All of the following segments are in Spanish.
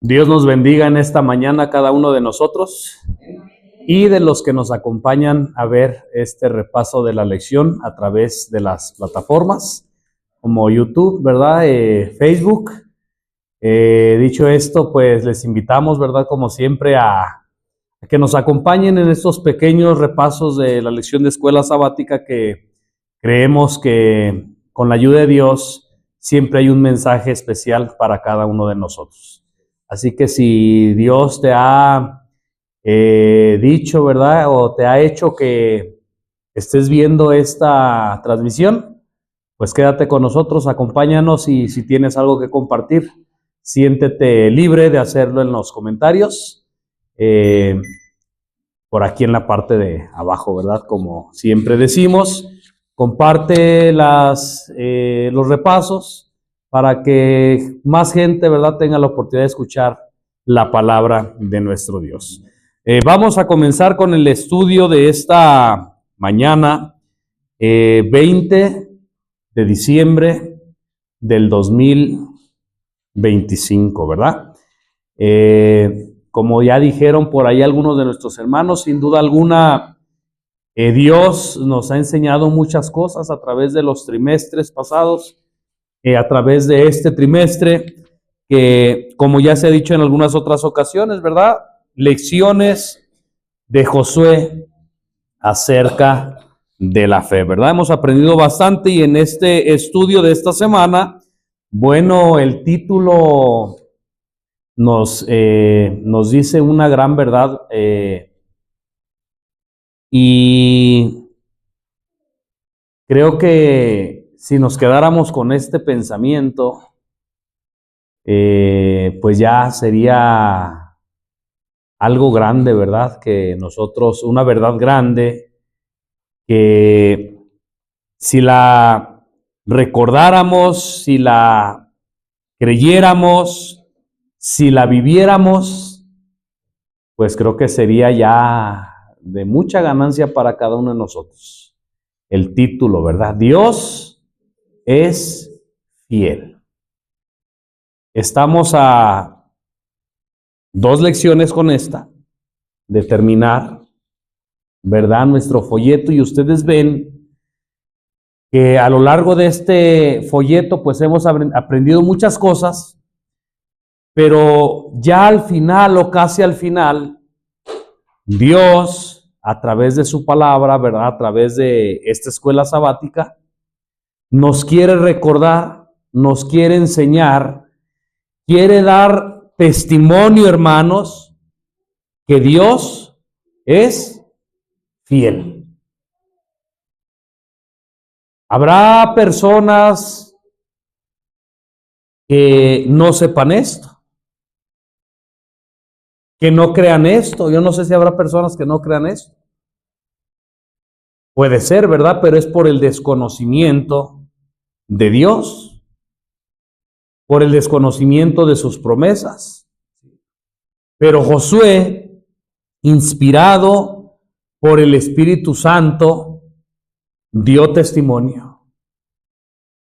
Dios nos bendiga en esta mañana a cada uno de nosotros y de los que nos acompañan a ver este repaso de la lección a través de las plataformas como YouTube, ¿verdad? Facebook. Dicho esto, pues les invitamos, ¿verdad? Como siempre a que nos acompañen en estos pequeños repasos de la lección de escuela sabática que creemos que con la ayuda de Dios siempre hay un mensaje especial para cada uno de nosotros. Así que si Dios te ha dicho, ¿verdad? O te ha hecho que estés viendo esta transmisión, pues quédate con nosotros, acompáñanos y si tienes algo que compartir, siéntete libre de hacerlo en los comentarios, por aquí en la parte de abajo, ¿verdad? Como siempre decimos, comparte los repasos para que más gente, ¿verdad?, tenga la oportunidad de escuchar la palabra de nuestro Dios. Vamos a comenzar con el estudio de esta mañana, 20 de diciembre del 2025, ¿verdad? Como ya dijeron por ahí algunos de nuestros hermanos, sin duda alguna, Dios nos ha enseñado muchas cosas a través de los trimestres pasados, a través de este trimestre, que como ya se ha dicho en algunas otras ocasiones, ¿verdad? Lecciones de Josué acerca de la fe, ¿verdad? Hemos aprendido bastante y en este estudio de esta semana, bueno, el título nos dice una gran verdad y creo que si nos quedáramos con este pensamiento, pues ya sería algo grande, ¿verdad? Que nosotros, una verdad grande, que si la recordáramos, si la creyéramos, si la viviéramos, pues creo que sería ya de mucha ganancia para cada uno de nosotros. El título, ¿verdad? Dios es fiel. Estamos a 2 lecciones con esta de terminar, ¿verdad?, nuestro folleto, y ustedes ven que a lo largo de este folleto pues hemos aprendido muchas cosas, pero ya al final o casi al final, Dios a través de su palabra, ¿verdad?, a través de esta escuela sabática, nos quiere recordar, nos quiere enseñar, quiere dar testimonio, hermanos, que Dios es fiel. Habrá personas que no sepan esto, que no crean esto. Yo no sé si habrá personas que no crean esto. Puede ser, ¿verdad? Pero es por el desconocimiento de Dios, por el desconocimiento de sus promesas. Pero Josué, inspirado por el Espíritu Santo, dio testimonio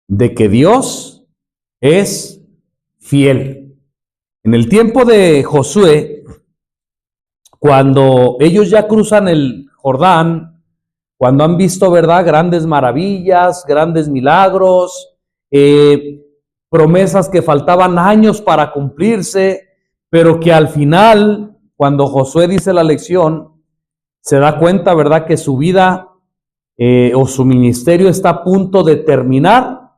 de que Dios es fiel. En el tiempo de Josué, cuando ellos ya cruzan el Jordán, cuando han visto, ¿verdad?, grandes maravillas, grandes milagros, promesas que faltaban años para cumplirse, pero que al final, cuando Josué dice la lección, se da cuenta, ¿verdad?, que su vida o su ministerio está a punto de terminar.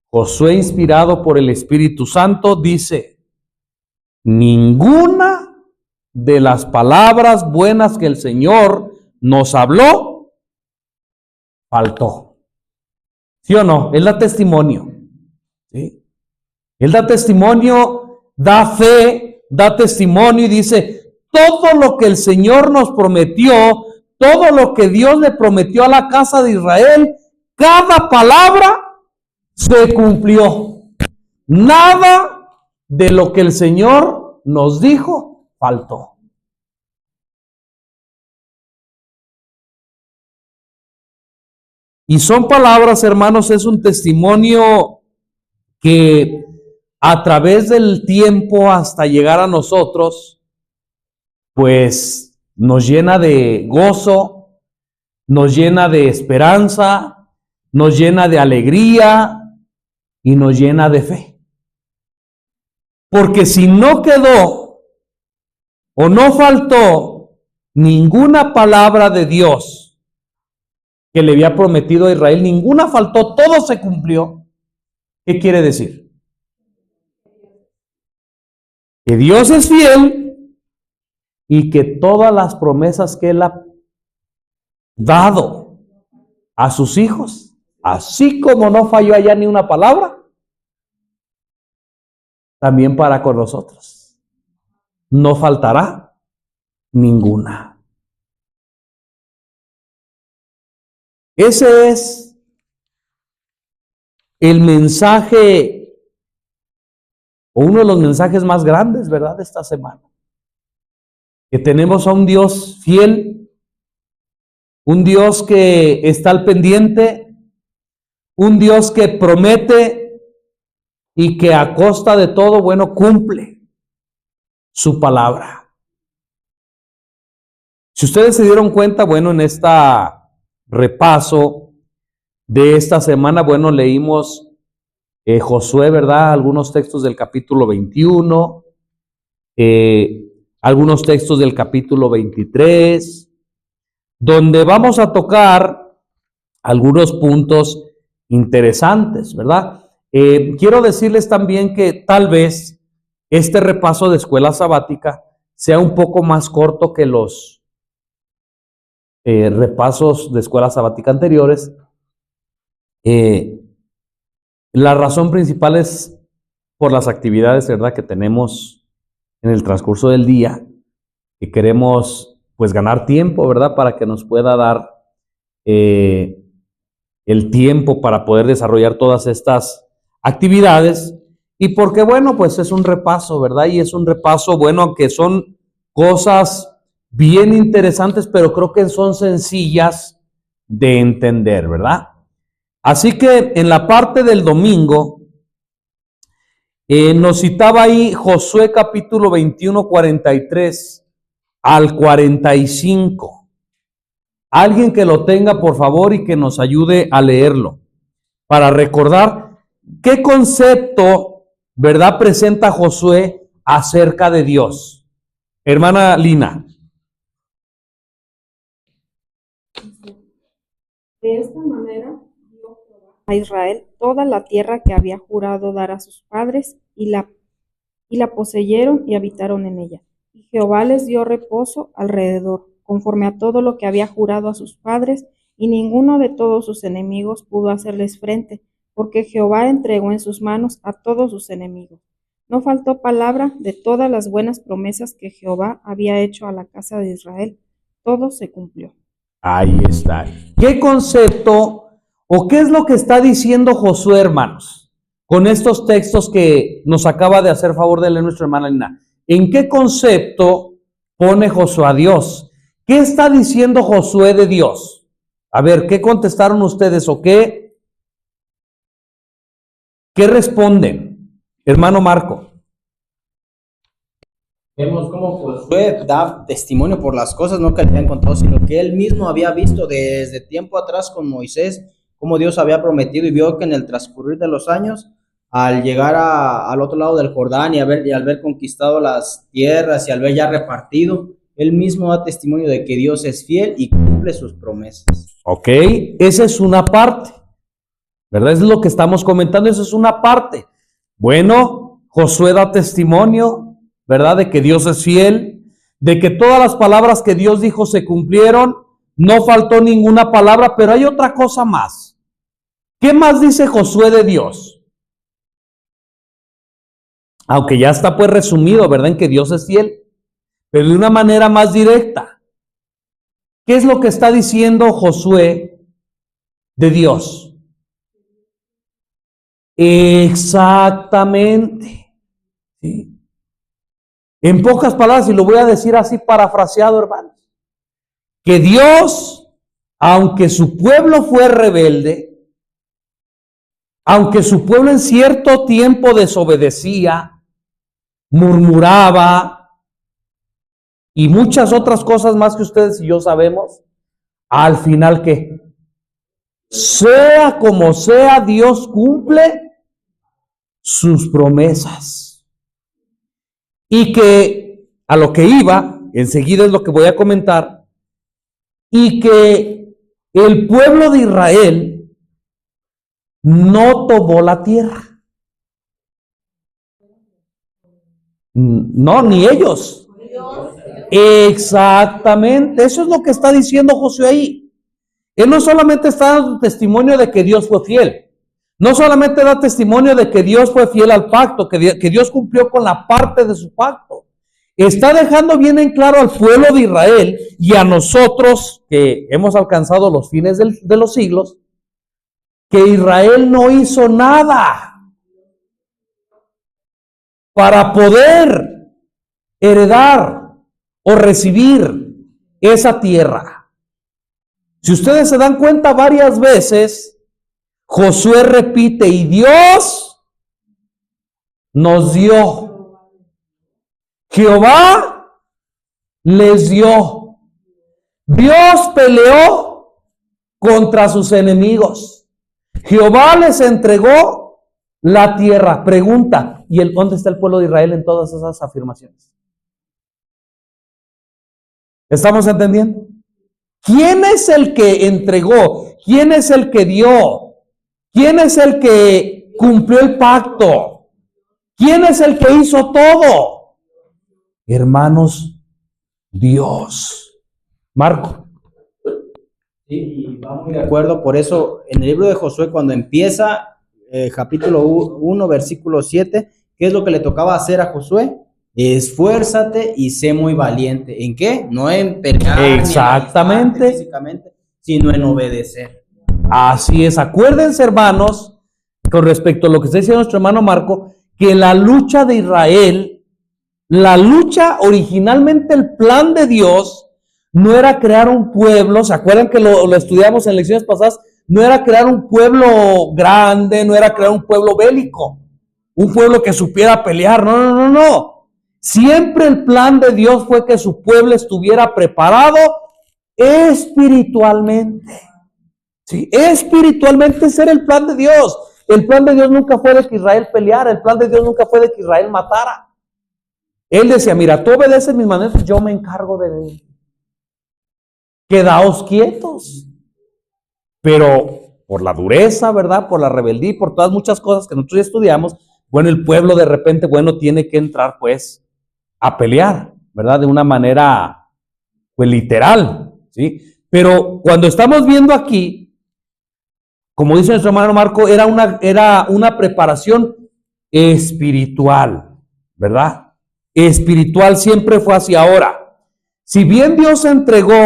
Josué, inspirado por el Espíritu Santo, dice: ninguna de las palabras buenas que el Señor nos habló faltó. ¿Sí o no? Él da testimonio. ¿Sí? Él da testimonio, da fe, da testimonio y dice: todo lo que el Señor nos prometió, todo lo que Dios le prometió a la casa de Israel, cada palabra se cumplió. Nada de lo que el Señor nos dijo faltó. Y son palabras, hermanos, es un testimonio que a través del tiempo hasta llegar a nosotros, pues nos llena de gozo, nos llena de esperanza, nos llena de alegría y nos llena de fe. Porque si no quedó o no faltó ninguna palabra de Dios que le había prometido a Israel, ninguna faltó, todo se cumplió. ¿Qué quiere decir? Que Dios es fiel y que todas las promesas que Él ha dado a sus hijos, así como no falló allá ni una palabra, también para con nosotros. No faltará ninguna. Ese es el mensaje, o uno de los mensajes más grandes, ¿verdad?, de esta semana. Que tenemos a un Dios fiel, un Dios que está al pendiente, un Dios que promete y que a costa de todo, bueno, cumple su palabra. Si ustedes se dieron cuenta, bueno, en este repaso de esta semana, bueno, leímos Josué, ¿verdad? Algunos textos del capítulo 21, algunos textos del capítulo 23, donde vamos a tocar algunos puntos interesantes, ¿verdad? Quiero decirles también que tal vez este repaso de escuela sabática sea un poco más corto que los repasos de escuela sabática anteriores. La razón principal es por las actividades, ¿verdad?, que tenemos en el transcurso del día, que queremos pues ganar tiempo, ¿verdad?, para que nos pueda dar el tiempo para poder desarrollar todas estas actividades, y porque bueno, pues es un repaso, ¿verdad? Y es un repaso, bueno, aunque son cosas bien interesantes, pero creo que son sencillas de entender, ¿verdad? Así que en la parte del domingo nos citaba ahí Josué capítulo 21, 43 al 45. Alguien que lo tenga, por favor, y que nos ayude a leerlo, para recordar qué concepto, ¿verdad?, presenta Josué acerca de Dios. Hermana Lina. De esta manera dio a Israel toda la tierra que había jurado dar a sus padres, y la poseyeron y habitaron en ella. Y Jehová les dio reposo alrededor, conforme a todo lo que había jurado a sus padres, y ninguno de todos sus enemigos pudo hacerles frente, porque Jehová entregó en sus manos a todos sus enemigos. No faltó palabra de todas las buenas promesas que Jehová había hecho a la casa de Israel. Todo se cumplió. Ahí está. ¿Qué concepto o qué es lo que está diciendo Josué, hermanos, con estos textos que nos acaba de hacer favor de leer nuestra hermana Lina? ¿En qué concepto pone Josué a Dios? ¿Qué está diciendo Josué de Dios? A ver, ¿qué contestaron ustedes o qué responden? Hermano Marco. Vemos cómo Josué da testimonio por las cosas no que le habían contado, sino que él mismo había visto desde tiempo atrás con Moisés cómo Dios había prometido, y vio que en el transcurrir de los años, al llegar al otro lado del Jordán y al ver conquistado las tierras y al ver ya repartido, él mismo da testimonio de que Dios es fiel y cumple sus promesas. Ok, esa es una parte, ¿verdad? Es lo que estamos comentando, eso es una parte. Bueno, Josué da testimonio, ¿verdad?, de que Dios es fiel, de que todas las palabras que Dios dijo se cumplieron, no faltó ninguna palabra, pero hay otra cosa más. ¿Qué más dice Josué de Dios? Aunque ya está pues resumido, ¿verdad?, en que Dios es fiel, pero de una manera más directa. ¿Qué es lo que está diciendo Josué de Dios? Exactamente. ¿Sí? En pocas palabras, y lo voy a decir así parafraseado, hermanos, que Dios, aunque su pueblo fue rebelde, aunque su pueblo en cierto tiempo desobedecía, murmuraba y muchas otras cosas más que ustedes y yo sabemos, al final ¿qué? Sea como sea, Dios cumple sus promesas. Y que a lo que iba, enseguida es lo que voy a comentar, y que el pueblo de Israel no tomó la tierra. No, ni ellos. Exactamente, eso es lo que está diciendo Josué ahí. Él no solamente está dando testimonio de que Dios fue fiel, no solamente da testimonio de que Dios fue fiel al pacto, que Dios cumplió con la parte de su pacto. Está dejando bien en claro al pueblo de Israel y a nosotros que hemos alcanzado los fines de los siglos, que Israel no hizo nada para poder heredar o recibir esa tierra. Si ustedes se dan cuenta, varias veces Josué repite, y Dios nos dio. Jehová les dio. Dios peleó contra sus enemigos. Jehová les entregó la tierra. Pregunta, ¿y dónde está el pueblo de Israel en todas esas afirmaciones? ¿Estamos entendiendo? ¿Quién es el que entregó? ¿Quién es el que dio? ¿Quién es el que cumplió el pacto? ¿Quién es el que hizo todo? Hermanos, Dios. Marco. Sí, y vamos de acuerdo, por eso en el libro de Josué, cuando empieza capítulo 1, versículo 7, ¿qué es lo que le tocaba hacer a Josué? Esfuérzate y sé muy valiente. ¿En qué? No en pelear, exactamente, ni en físicamente, sino en obedecer. Así es. Acuérdense, hermanos, con respecto a lo que está diciendo nuestro hermano Marco, que la lucha de Israel, la lucha originalmente, el plan de Dios, no era crear un pueblo. ¿Se acuerdan que lo estudiamos en lecciones pasadas? No era crear un pueblo grande, no era crear un pueblo bélico, un pueblo que supiera pelear. No. Siempre el plan de Dios fue que su pueblo estuviera preparado espiritualmente. Sí, espiritualmente ese era el plan de Dios. El plan de Dios nunca fue de que Israel peleara, el plan de Dios nunca fue de que Israel matara. Él decía, mira, tú obedeces mis mandamientos, yo me encargo de quedaos quietos. Pero por la dureza, ¿verdad? Por la rebeldía y por todas muchas cosas que nosotros ya estudiamos, bueno, el pueblo de repente, bueno, tiene que entrar pues a pelear, ¿verdad? De una manera, pues literal, ¿sí? Pero cuando estamos viendo aquí, como dice nuestro hermano Marco, era una preparación espiritual, ¿verdad? Espiritual siempre fue así. Ahora, si bien Dios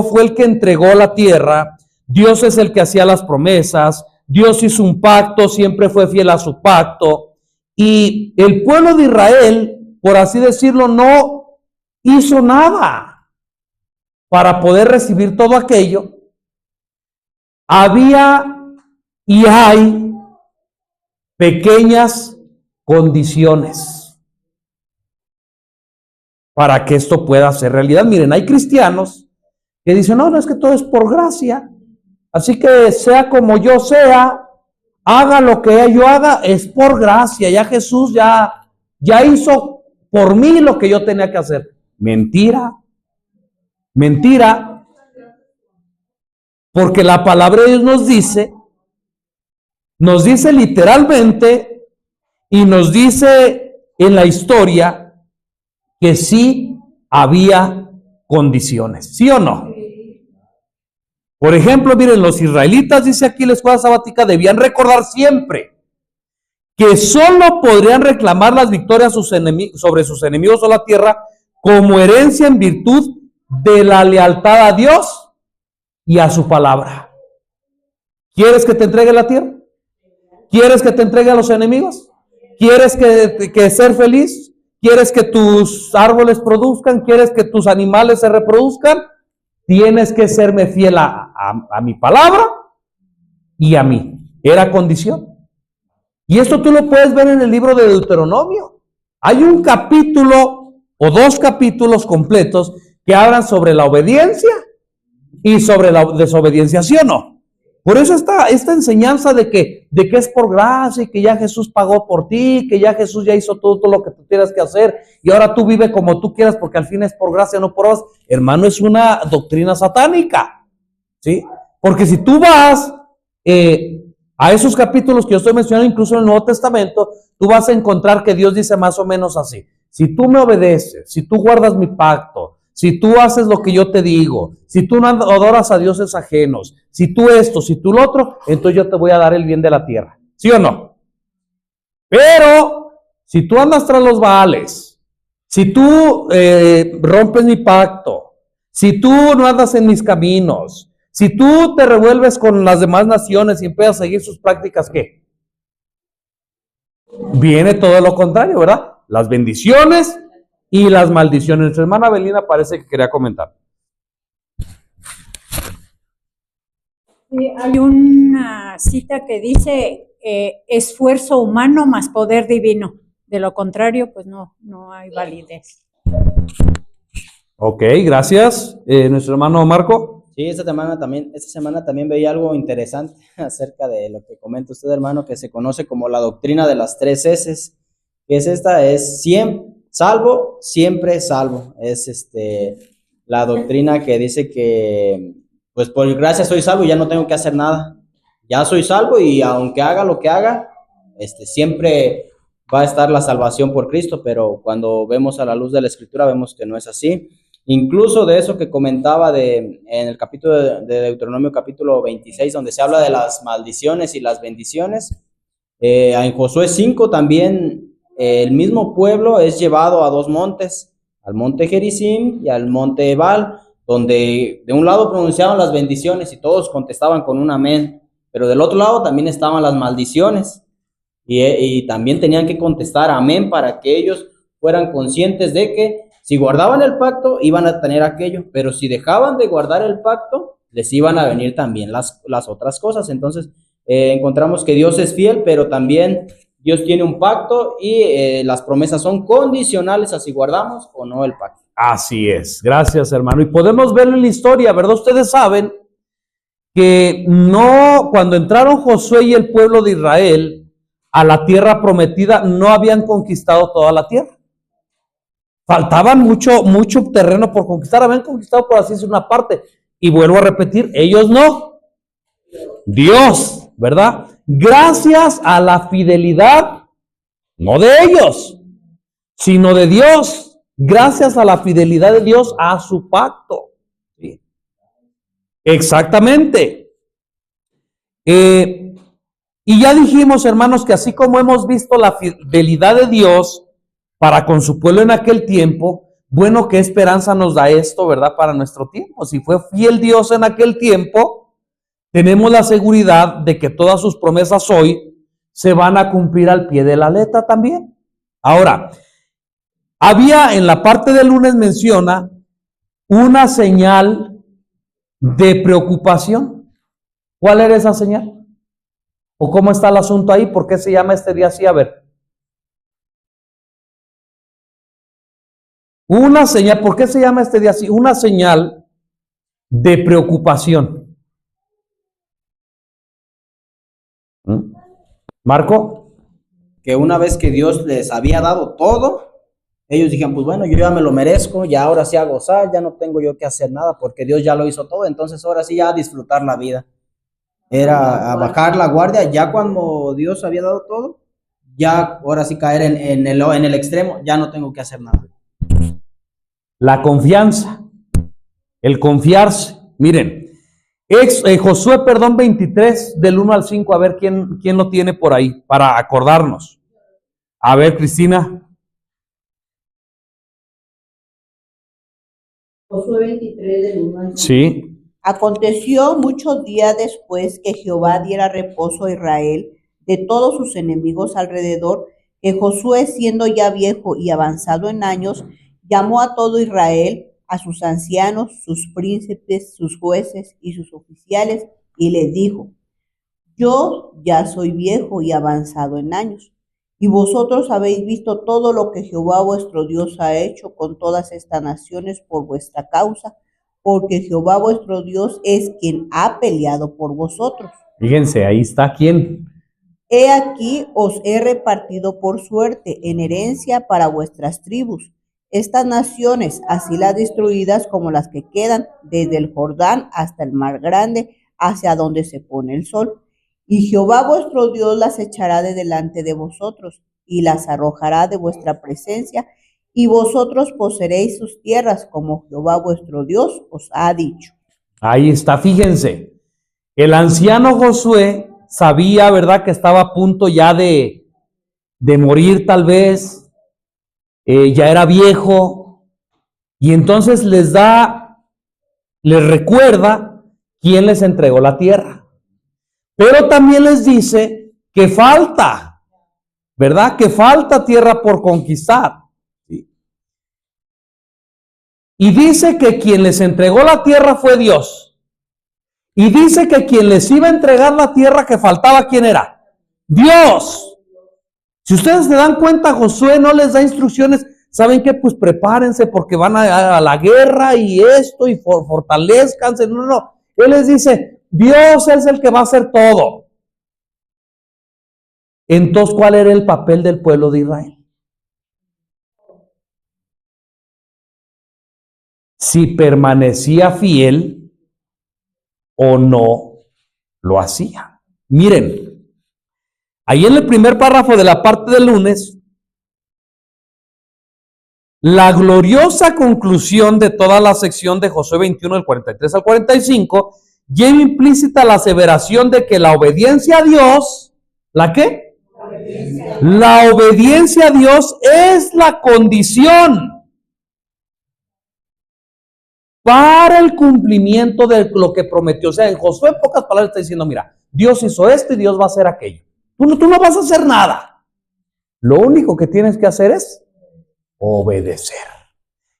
fue el que entregó la tierra, Dios es el que hacía las promesas, Dios hizo un pacto, siempre fue fiel a su pacto, y el pueblo de Israel, por así decirlo, no hizo nada para poder recibir todo aquello. Había y hay pequeñas condiciones para que esto pueda ser realidad. Miren, hay cristianos que dicen, no, es que todo es por gracia, así que sea como yo sea, haga lo que yo haga, es por gracia, ya Jesús ya hizo por mí lo que yo tenía que hacer. Mentira, porque la palabra de Dios nos dice literalmente y nos dice en la historia que sí había condiciones, ¿sí o no? Por ejemplo, miren, los israelitas, dice aquí la escuela sabática, debían recordar siempre que solo podrían reclamar las victorias sobre sus enemigos o la tierra como herencia en virtud de la lealtad a Dios y a su palabra. ¿Quieres que te entregue la tierra? ¿Quieres que te entregue a los enemigos? ¿Quieres que ser feliz? ¿Quieres que tus árboles produzcan? ¿Quieres que tus animales se reproduzcan? Tienes que serme fiel a mi palabra y a mí. Era condición. Y esto tú lo puedes ver en el libro de Deuteronomio. Hay un capítulo o 2 capítulos completos que hablan sobre la obediencia y sobre la desobediencia, ¿sí o no? Por eso esta enseñanza de que es por gracia y que ya Jesús pagó por ti, que ya Jesús ya hizo todo lo que tú tienes que hacer y ahora tú vive como tú quieras porque al fin es por gracia, no por obras. Hermano, es una doctrina satánica, ¿sí? Porque si tú vas a esos capítulos que yo estoy mencionando, incluso en el Nuevo Testamento, tú vas a encontrar que Dios dice más o menos así: si tú me obedeces, si tú guardas mi pacto, si tú haces lo que yo te digo, si tú no adoras a dioses ajenos, si tú esto, si tú lo otro, entonces yo te voy a dar el bien de la tierra. ¿Sí o no? Pero si tú andas tras los Baales, si tú rompes mi pacto, si tú no andas en mis caminos, si tú te revuelves con las demás naciones y empiezas a seguir sus prácticas, ¿qué? Viene todo lo contrario, ¿verdad? Las bendiciones y las maldiciones. Nuestra hermana Belina parece que quería comentar. Sí, hay una cita que dice esfuerzo humano más poder divino. De lo contrario, pues no hay validez. Ok, gracias. Nuestro hermano Marco. Sí, esta semana también veía algo interesante acerca de lo que comenta usted, hermano, que se conoce como la doctrina de las 3 S, que es esta: es siempre salvo, siempre salvo. Es la doctrina que dice que pues por gracia soy salvo y ya no tengo que hacer nada. Ya soy salvo y aunque haga lo que haga, siempre va a estar la salvación por Cristo, pero cuando vemos a la luz de la Escritura vemos que no es así. Incluso de eso que comentaba en el capítulo de Deuteronomio capítulo 26, donde se habla de las maldiciones y las bendiciones, en Josué 5 también el mismo pueblo es llevado a 2 montes, al monte Gerizim y al monte Ebal, donde de un lado pronunciaban las bendiciones y todos contestaban con un amén, pero del otro lado también estaban las maldiciones y también tenían que contestar amén para que ellos fueran conscientes de que si guardaban el pacto iban a tener aquello, pero si dejaban de guardar el pacto les iban a venir también las otras cosas. Entonces encontramos que Dios es fiel, pero también Dios tiene un pacto y las promesas son condicionales a si guardamos o no el pacto. Así es, gracias hermano. Y podemos verlo en la historia, ¿verdad? Ustedes saben que no, cuando entraron Josué y el pueblo de Israel a la tierra prometida, no habían conquistado toda la tierra. Faltaban mucho terreno por conquistar, habían conquistado, por así decir, una parte. Y vuelvo a repetir, ellos no. Dios, ¿verdad? Gracias a la fidelidad, no de ellos, sino de Dios. Gracias a la fidelidad de Dios a su pacto. ¿Sí? Exactamente. Y ya dijimos, hermanos, que así como hemos visto la fidelidad de Dios para con su pueblo en aquel tiempo, bueno, qué esperanza nos da esto, ¿verdad? Para nuestro tiempo. Si fue fiel Dios en aquel tiempo, tenemos la seguridad de que todas sus promesas hoy se van a cumplir al pie de la letra también. Ahora, había en la parte del lunes menciona una señal de preocupación. ¿Cuál era esa señal? ¿O cómo está el asunto ahí? ¿Por qué se llama este día así? A ver. Una señal, ¿por qué se llama este día así? Una señal de preocupación. ¿Marco? Que una vez que Dios les había dado todo, ellos dijeron, pues bueno, yo ya me lo merezco, ya ahora sí a gozar, ya no tengo yo que hacer nada porque Dios ya lo hizo todo, entonces ahora sí ya a disfrutar la vida. Era a bajar la guardia, ya cuando Dios había dado todo, ya ahora sí caer en el extremo, ya no tengo que hacer nada. La confianza, el confiarse. Miren, Josué, 23, del 1 al 5, a ver quién lo tiene por ahí, para acordarnos. A ver, Cristina. Josué 23 del 1 al 5. Sí. Aconteció muchos días después que Jehová diera reposo a Israel de todos sus enemigos alrededor, que Josué, siendo ya viejo y avanzado en años, llamó a todo Israel, a sus ancianos, sus príncipes, sus jueces y sus oficiales, y les dijo: Yo ya soy viejo y avanzado en años, y vosotros habéis visto todo lo que Jehová vuestro Dios ha hecho con todas estas naciones por vuestra causa, porque Jehová vuestro Dios es quien ha peleado por vosotros. Fíjense, ahí está quién. He aquí os he repartido por suerte en herencia para vuestras tribus estas naciones, así las destruidas como las que quedan, desde el Jordán hasta el mar grande, hacia donde se pone el sol. Y Jehová vuestro Dios las echará de delante de vosotros, y las arrojará de vuestra presencia, y vosotros poseeréis sus tierras, como Jehová vuestro Dios os ha dicho. Ahí está, fíjense. El anciano Josué sabía, ¿verdad?, que estaba a punto ya de morir tal vez, ya era viejo, y entonces les recuerda quién les entregó la tierra. Pero también les dice que falta, ¿verdad?, que falta tierra por conquistar. ¿Sí? Y dice que quien les entregó la tierra fue Dios. Y dice que quien les iba a entregar la tierra que faltaba, ¿quién era? Dios. Si ustedes se dan cuenta, Josué no les da instrucciones. ¿Saben qué? Pues prepárense porque van a la guerra y esto y fortalezcanse. No, no. Él les dice, Dios es el que va a hacer todo. Entonces, ¿cuál era el papel del pueblo de Israel? Si permanecía fiel o no lo hacía. Miren, ahí en el primer párrafo de la parte del lunes, la gloriosa conclusión de toda la sección de Josué 21, del 43 al 45, lleva implícita la aseveración de que la obediencia a Dios, ¿la qué? La obediencia a Dios es la condición para el cumplimiento de lo que prometió. O sea, en Josué, en pocas palabras, está diciendo, mira, Dios hizo esto y Dios va a hacer aquello. Tú no vas a hacer nada. Lo único que tienes que hacer es obedecer.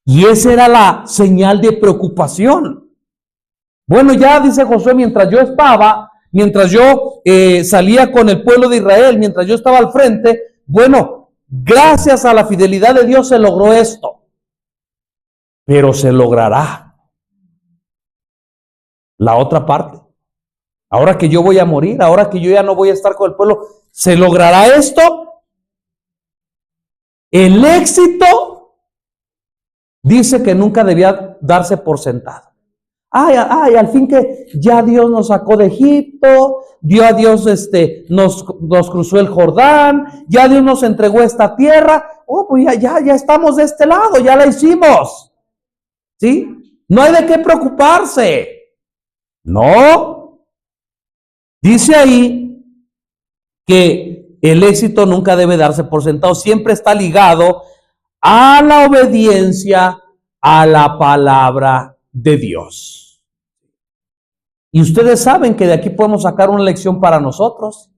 Y esa era la señal de preocupación. Bueno, ya dice Josué, mientras yo salía con el pueblo de Israel, mientras yo estaba al frente, bueno, gracias a la fidelidad de Dios se logró esto. Pero se logrará la otra parte. Ahora que yo voy a morir, ahora que yo ya no voy a estar con el pueblo, ¿se logrará esto? El éxito dice que nunca debía darse por sentado. Al fin que ya Dios nos sacó de Egipto, Dios nos cruzó el Jordán, ya Dios nos entregó esta tierra, pues ya estamos de este lado, ya la hicimos. ¿Sí? No hay de qué preocuparse. No. Dice ahí que el éxito nunca debe darse por sentado, siempre está ligado a la obediencia a la palabra de Dios. Y ustedes saben que de aquí podemos sacar una lección para nosotros.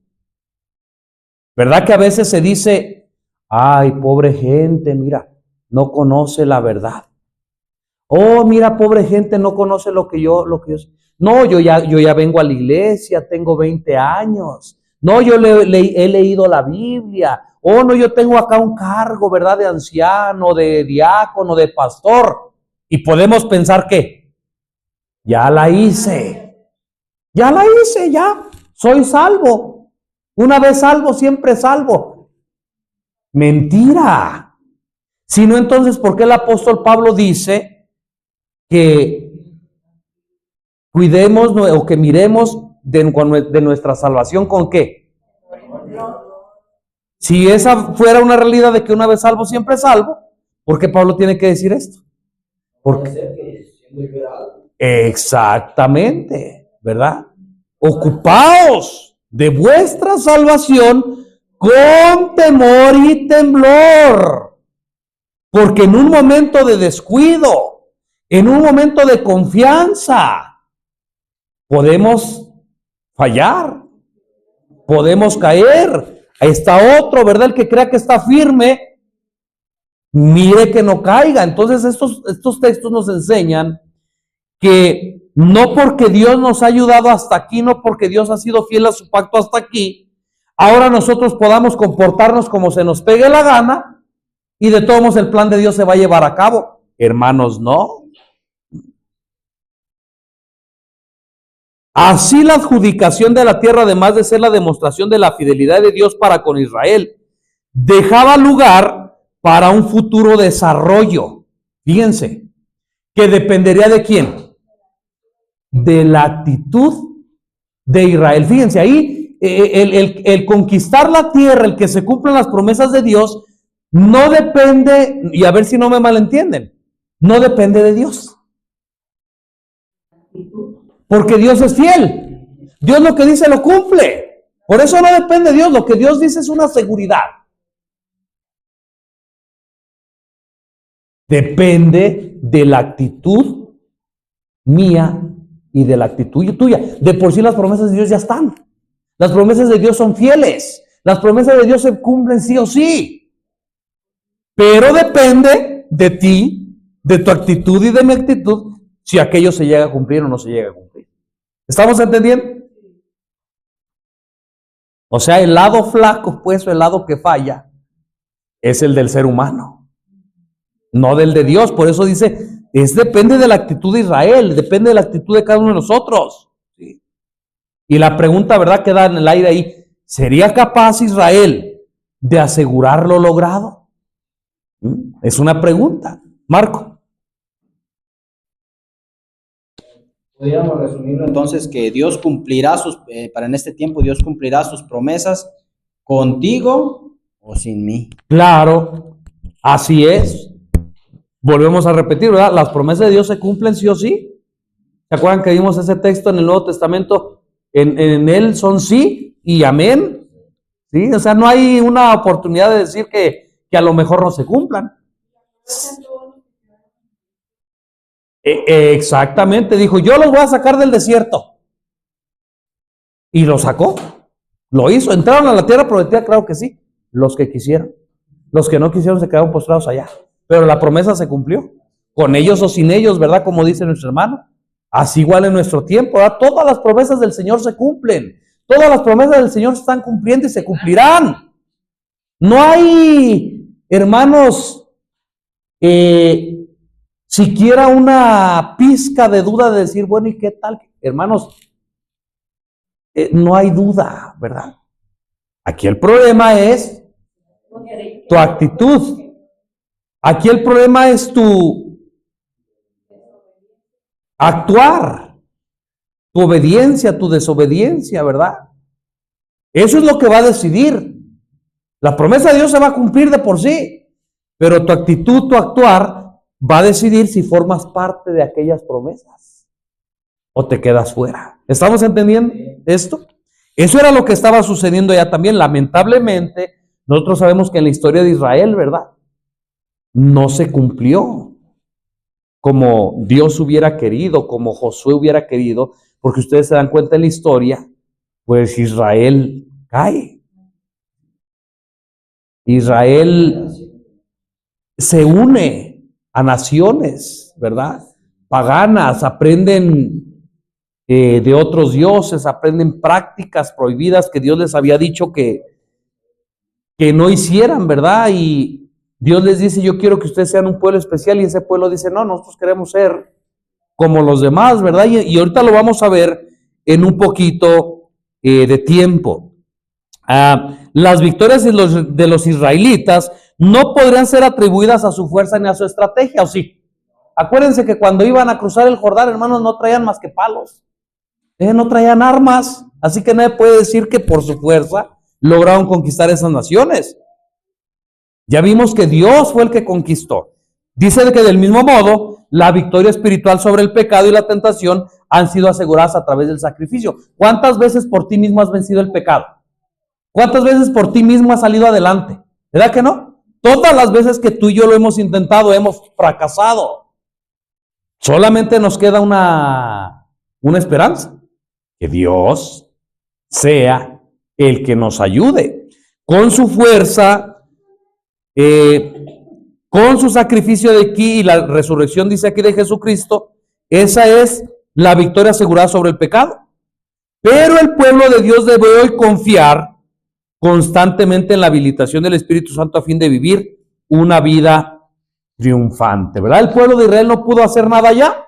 ¿Verdad que a veces se dice, ay, pobre gente, mira, no conoce la verdad? Oh, mira, pobre gente, no conoce lo que yo. No, yo ya vengo a la iglesia, tengo 20 años. No, yo he leído la Biblia. Oh, no, yo tengo acá un cargo, ¿verdad? De anciano, de diácono, de pastor. Y podemos pensar que ya la hice, ya soy salvo. Una vez salvo, siempre salvo. Mentira. Si no, entonces, ¿por qué el apóstol Pablo dice que cuidemos o que miremos de nuestra salvación con qué? Si esa fuera una realidad de que una vez salvo, siempre salvo, ¿por qué Pablo tiene que decir esto? Porque exactamente, ¿verdad? Ocupaos de vuestra salvación con temor y temblor, porque en un momento de descuido, en un momento de confianza, podemos fallar, podemos caer. Ahí está otro, ¿verdad? El que crea que está firme, mire que no caiga. Entonces estos textos nos enseñan que no porque Dios nos ha ayudado hasta aquí, no porque Dios ha sido fiel a su pacto hasta aquí, ahora nosotros podamos comportarnos como se nos pegue la gana y de todos modos el plan de Dios se va a llevar a cabo. Hermanos, no. Así la adjudicación de la tierra, además de ser la demostración de la fidelidad de Dios para con Israel, dejaba lugar para un futuro desarrollo. Fíjense, que dependería ¿de quién? De la actitud de Israel. Fíjense, ahí el conquistar la tierra, el que se cumplan las promesas de Dios, no depende, y a ver si no me malentienden, no depende de Dios. Porque Dios es fiel. Dios lo que dice lo cumple. Por eso no depende de Dios. Lo que Dios dice es una seguridad. Depende de la actitud mía y de la actitud tuya. De por sí las promesas de Dios ya están. Las promesas de Dios son fieles. Las promesas de Dios se cumplen sí o sí. Pero depende de ti, de tu actitud y de mi actitud, si aquello se llega a cumplir o no se llega a cumplir. ¿Estamos entendiendo? O sea, el lado flaco, pues, o el lado que falla, es el del ser humano, no del de Dios. Por eso dice, depende de la actitud de Israel, depende de la actitud de cada uno de nosotros. ¿Sí? Y la pregunta, ¿verdad?, queda en el aire ahí. ¿Sería capaz Israel de asegurar lo logrado? Es una pregunta. Marco. Podríamos resumirlo entonces que Dios cumplirá para en este tiempo Dios cumplirá sus promesas contigo o sin mí. Claro, así es. Volvemos a repetir, ¿verdad? Las promesas de Dios se cumplen sí o sí. ¿Se acuerdan que vimos ese texto en el Nuevo Testamento? En él son sí y amén. ¿Sí? O sea, no hay una oportunidad de decir que a lo mejor no se cumplan. Exactamente, dijo, yo los voy a sacar del desierto. Y lo sacó, lo hizo. ¿Entraron a la tierra prometida? Claro que sí, los que quisieron. Los que no quisieron se quedaron postrados allá. Pero la promesa se cumplió, con ellos o sin ellos, ¿verdad? Como dice nuestro hermano. Así igual en nuestro tiempo, ¿verdad? Todas las promesas del Señor se cumplen. Todas las promesas del Señor se están cumpliendo y se cumplirán. No hay, hermanos, siquiera una pizca de duda de decir, bueno, ¿y qué tal? Hermanos, no hay duda, ¿verdad? Aquí el problema es tu actitud. Aquí el problema es tu actuar, tu obediencia, tu desobediencia, ¿verdad? Eso es lo que va a decidir. La promesa de Dios se va a cumplir de por sí, pero tu actitud, tu actuar, va a decidir si formas parte de aquellas promesas o te quedas fuera. ¿Estamos entendiendo esto? Eso era lo que estaba sucediendo ya también. Lamentablemente, nosotros sabemos que en la historia de Israel, ¿verdad?, no se cumplió como Dios hubiera querido, como Josué hubiera querido, porque ustedes se dan cuenta en la historia, pues Israel cae. Israel se une a naciones, ¿verdad?, paganas, aprenden de otros dioses, aprenden prácticas prohibidas que Dios les había dicho que no hicieran, ¿verdad? Y Dios les dice, yo quiero que ustedes sean un pueblo especial, y ese pueblo dice, no, nosotros queremos ser como los demás, ¿verdad? Y ahorita lo vamos a ver en un poquito de tiempo. Las victorias de los israelitas no podrían ser atribuidas a su fuerza ni a su estrategia, ¿o sí? Acuérdense que cuando iban a cruzar el Jordán, hermanos, no traían más que palos, no traían armas, así que nadie puede decir que por su fuerza lograron conquistar esas naciones. Ya vimos que Dios fue el que conquistó. Dice que del mismo modo, la victoria espiritual sobre el pecado y la tentación han sido aseguradas a través del sacrificio. ¿Cuántas veces por ti mismo has vencido el pecado? ¿Cuántas veces por ti mismo has salido adelante? ¿Verdad que no? Todas las veces que tú y yo lo hemos intentado, hemos fracasado. Solamente nos queda una esperanza, que Dios sea el que nos ayude con su fuerza, con su sacrificio de aquí y la resurrección, dice aquí, de Jesucristo. Esa es la victoria asegurada sobre el pecado. Pero el pueblo de Dios debe hoy confiar constantemente en la habilitación del Espíritu Santo a fin de vivir una vida triunfante, ¿verdad? El pueblo de Israel no pudo hacer nada ya.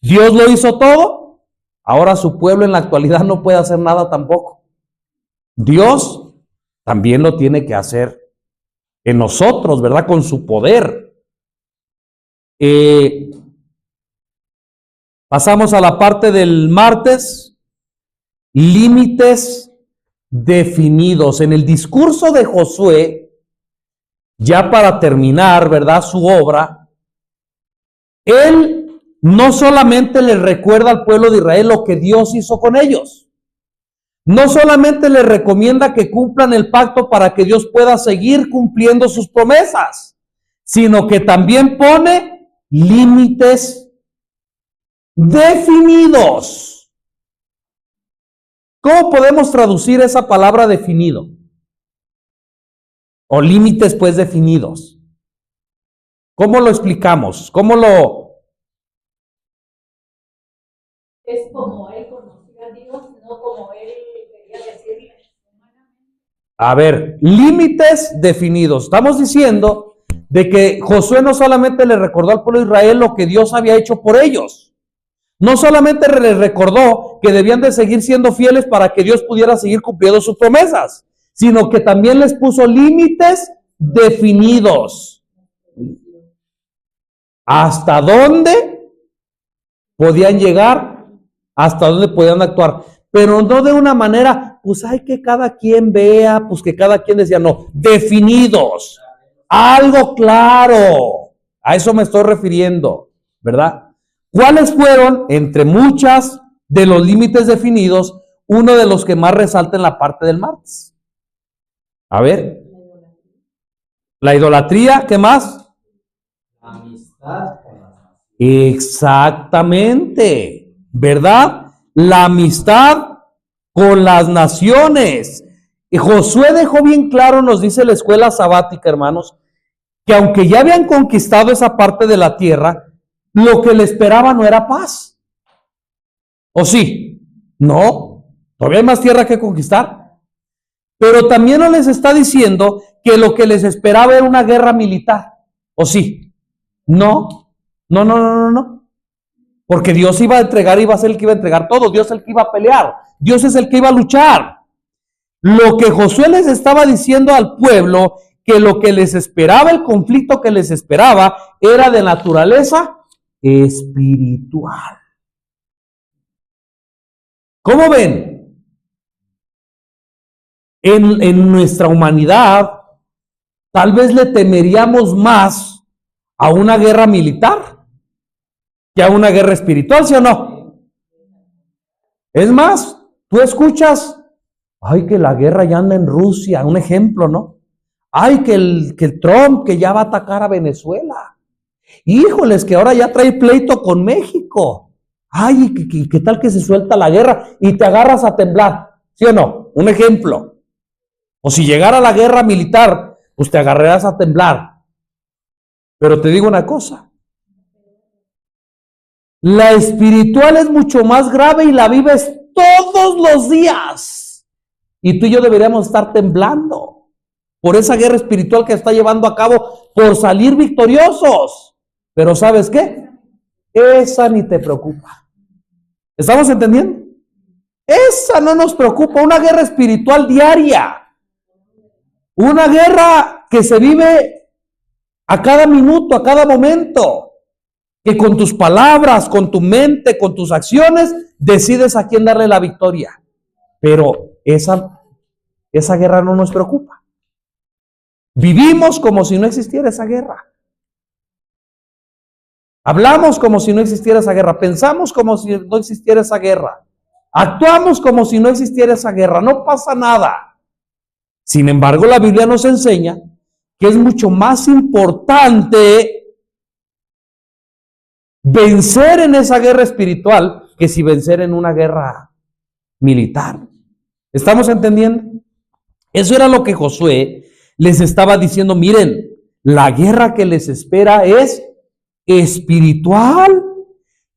Dios lo hizo todo. Ahora su pueblo en la actualidad no puede hacer nada tampoco. Dios también lo tiene que hacer en nosotros, ¿verdad? Con su poder. Pasamos a la parte del martes. Límites definidos. En el discurso de Josué, ya para terminar, ¿verdad?, su obra, él no solamente le recuerda al pueblo de Israel lo que Dios hizo con ellos, no solamente les recomienda que cumplan el pacto para que Dios pueda seguir cumpliendo sus promesas, sino que también pone límites definidos. ¿Cómo podemos traducir esa palabra definido? O límites pues definidos. ¿Cómo lo explicamos? ¿Cómo lo...? Es como él conocía a Dios, no como él quería decirle. A ver, límites definidos. Estamos diciendo de que Josué no solamente le recordó al pueblo de Israel lo que Dios había hecho por ellos. No solamente les recordó que debían de seguir siendo fieles para que Dios pudiera seguir cumpliendo sus promesas, sino que también les puso límites definidos. ¿Hasta dónde podían llegar? ¿Hasta dónde podían actuar? Pero no de una manera, pues hay que cada quien vea, pues que cada quien decía, no, definidos. Algo claro. A eso me estoy refiriendo, ¿verdad? ¿Cuáles fueron, entre muchas de los límites definidos, uno de los que más resalta en la parte del martes? A ver. La idolatría, ¿qué más? La amistad con las naciones. Exactamente, ¿verdad? La amistad con las naciones. Y Josué dejó bien claro, nos dice la escuela sabática, hermanos, que aunque ya habían conquistado esa parte de la tierra, lo que le esperaba no era paz. ¿O sí? No, todavía hay más tierra que conquistar. Pero también no les está diciendo que lo que les esperaba era una guerra militar. ¿O sí? No. Porque Dios iba a entregar, iba a ser el que iba a entregar todo. Dios es el que iba a pelear. Dios es el que iba a luchar. Lo que Josué les estaba diciendo al pueblo, que lo que les esperaba, el conflicto que les esperaba, era de naturaleza espiritual. ¿Cómo ven? En nuestra humanidad, tal vez le temeríamos más a una guerra militar que a una guerra espiritual, ¿sí o no? Es más, tú escuchas, ay, que la guerra ya anda en Rusia, un ejemplo, ¿no? Ay, que el Trump que ya va a atacar a Venezuela. Híjoles, que ahora ya trae pleito con México. Ay, ¿qué tal que se suelta la guerra y te agarras a temblar? ¿Sí o no? Un ejemplo. O si llegara la guerra militar, pues te agarrarás a temblar. Pero te digo una cosa. La espiritual es mucho más grave y la vives todos los días. Y tú y yo deberíamos estar temblando por esa guerra espiritual que está llevando a cabo por salir victoriosos. Pero ¿sabes qué? Esa ni te preocupa. ¿Estamos entendiendo? Esa no nos preocupa. Una guerra espiritual diaria. Una guerra que se vive a cada minuto, a cada momento. Que con tus palabras, con tu mente, con tus acciones, decides a quién darle la victoria. Pero esa guerra no nos preocupa. Vivimos como si no existiera esa guerra. Hablamos como si no existiera esa guerra. Pensamos como si no existiera esa guerra. Actuamos como si no existiera esa guerra. No pasa nada. Sin embargo, la Biblia nos enseña que es mucho más importante vencer en esa guerra espiritual que si vencer en una guerra militar. ¿Estamos entendiendo? Eso era lo que Josué les estaba diciendo. Miren, la guerra que les espera es espiritual.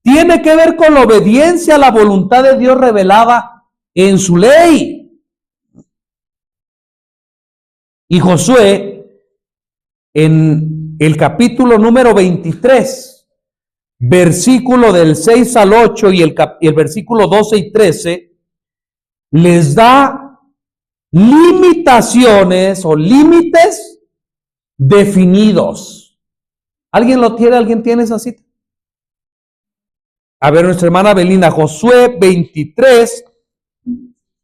tiene que ver con la obediencia a la voluntad de Dios revelada en su ley. Y Josué, en el capítulo número 23, versículo del 6 al 8 y el versículo 12 y 13, les da limitaciones o límites definidos. ¿Alguien lo tiene? ¿Alguien tiene esa cita? A ver, nuestra hermana Belinda, Josué 23,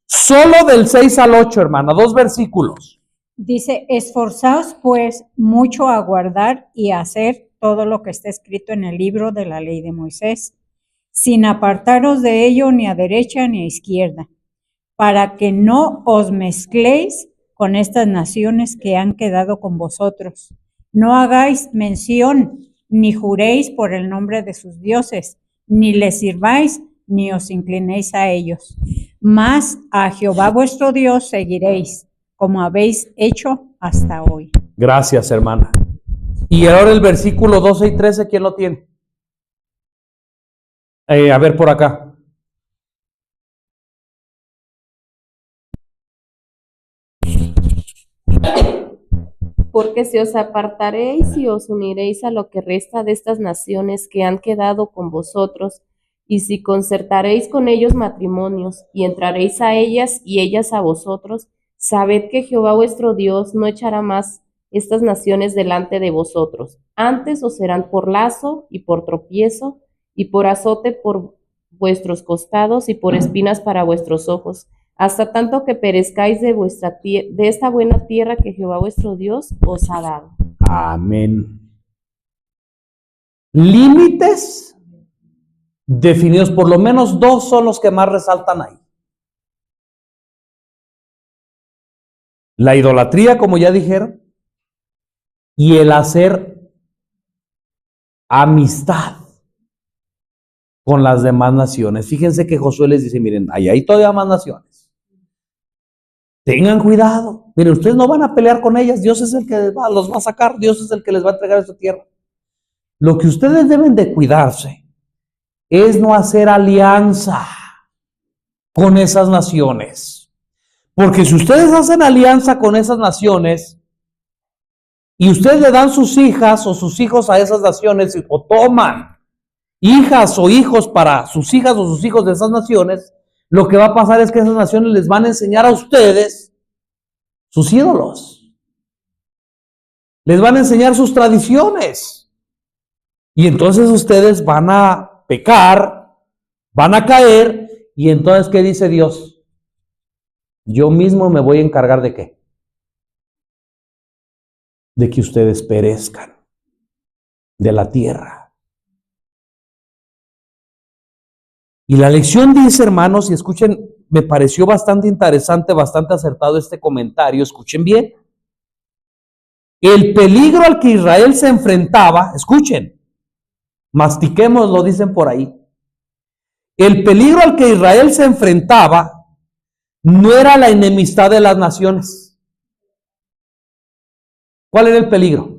solo del 6 al 8, hermana, 2 versículos. Dice, esforzaos pues mucho a guardar y a hacer todo lo que está escrito en el libro de la ley de Moisés, sin apartaros de ello ni a derecha ni a izquierda, para que no os mezcléis con estas naciones que han quedado con vosotros. No hagáis mención, ni juréis por el nombre de sus dioses, ni les sirváis, ni os inclinéis a ellos. Mas a Jehová vuestro Dios seguiréis, como habéis hecho hasta hoy. Gracias, hermana. Y ahora el versículo 12 y 13, ¿quién lo tiene? A ver por acá. Porque si os apartaréis y os uniréis a lo que resta de estas naciones que han quedado con vosotros, y si concertaréis con ellos matrimonios, y entraréis a ellas y ellas a vosotros, sabed que Jehová vuestro Dios no echará más estas naciones delante de vosotros. Antes os serán por lazo y por tropiezo, y por azote por vuestros costados, y por espinas para vuestros ojos, hasta tanto que perezcáis de esta buena tierra que Jehová vuestro Dios os ha dado. Amén. Límites definidos, por lo menos 2 son los que más resaltan ahí. La idolatría, como ya dijeron, y el hacer amistad con las demás naciones. Fíjense que Josué les dice, miren, ahí hay todavía más naciones. Tengan cuidado. Miren, ustedes no van a pelear con ellas. Dios es el que los va a sacar. Dios es el que les va a entregar esta tierra. Lo que ustedes deben de cuidarse es no hacer alianza con esas naciones. Porque si ustedes hacen alianza con esas naciones y ustedes le dan sus hijas o sus hijos a esas naciones o toman hijas o hijos para sus hijas o sus hijos de esas naciones, lo que va a pasar es que esas naciones les van a enseñar a ustedes sus ídolos. Les van a enseñar sus tradiciones. Y entonces ustedes van a pecar, van a caer, y entonces, ¿qué dice Dios? Yo mismo me voy a encargar de ¿qué? De que ustedes perezcan de la tierra. Y la lección dice, hermanos, y escuchen, me pareció bastante interesante, bastante acertado este comentario, escuchen bien. El peligro al que Israel se enfrentaba, escuchen, mastiquemos, lo dicen por ahí. El peligro al que Israel se enfrentaba no era la enemistad de las naciones. ¿Cuál era el peligro?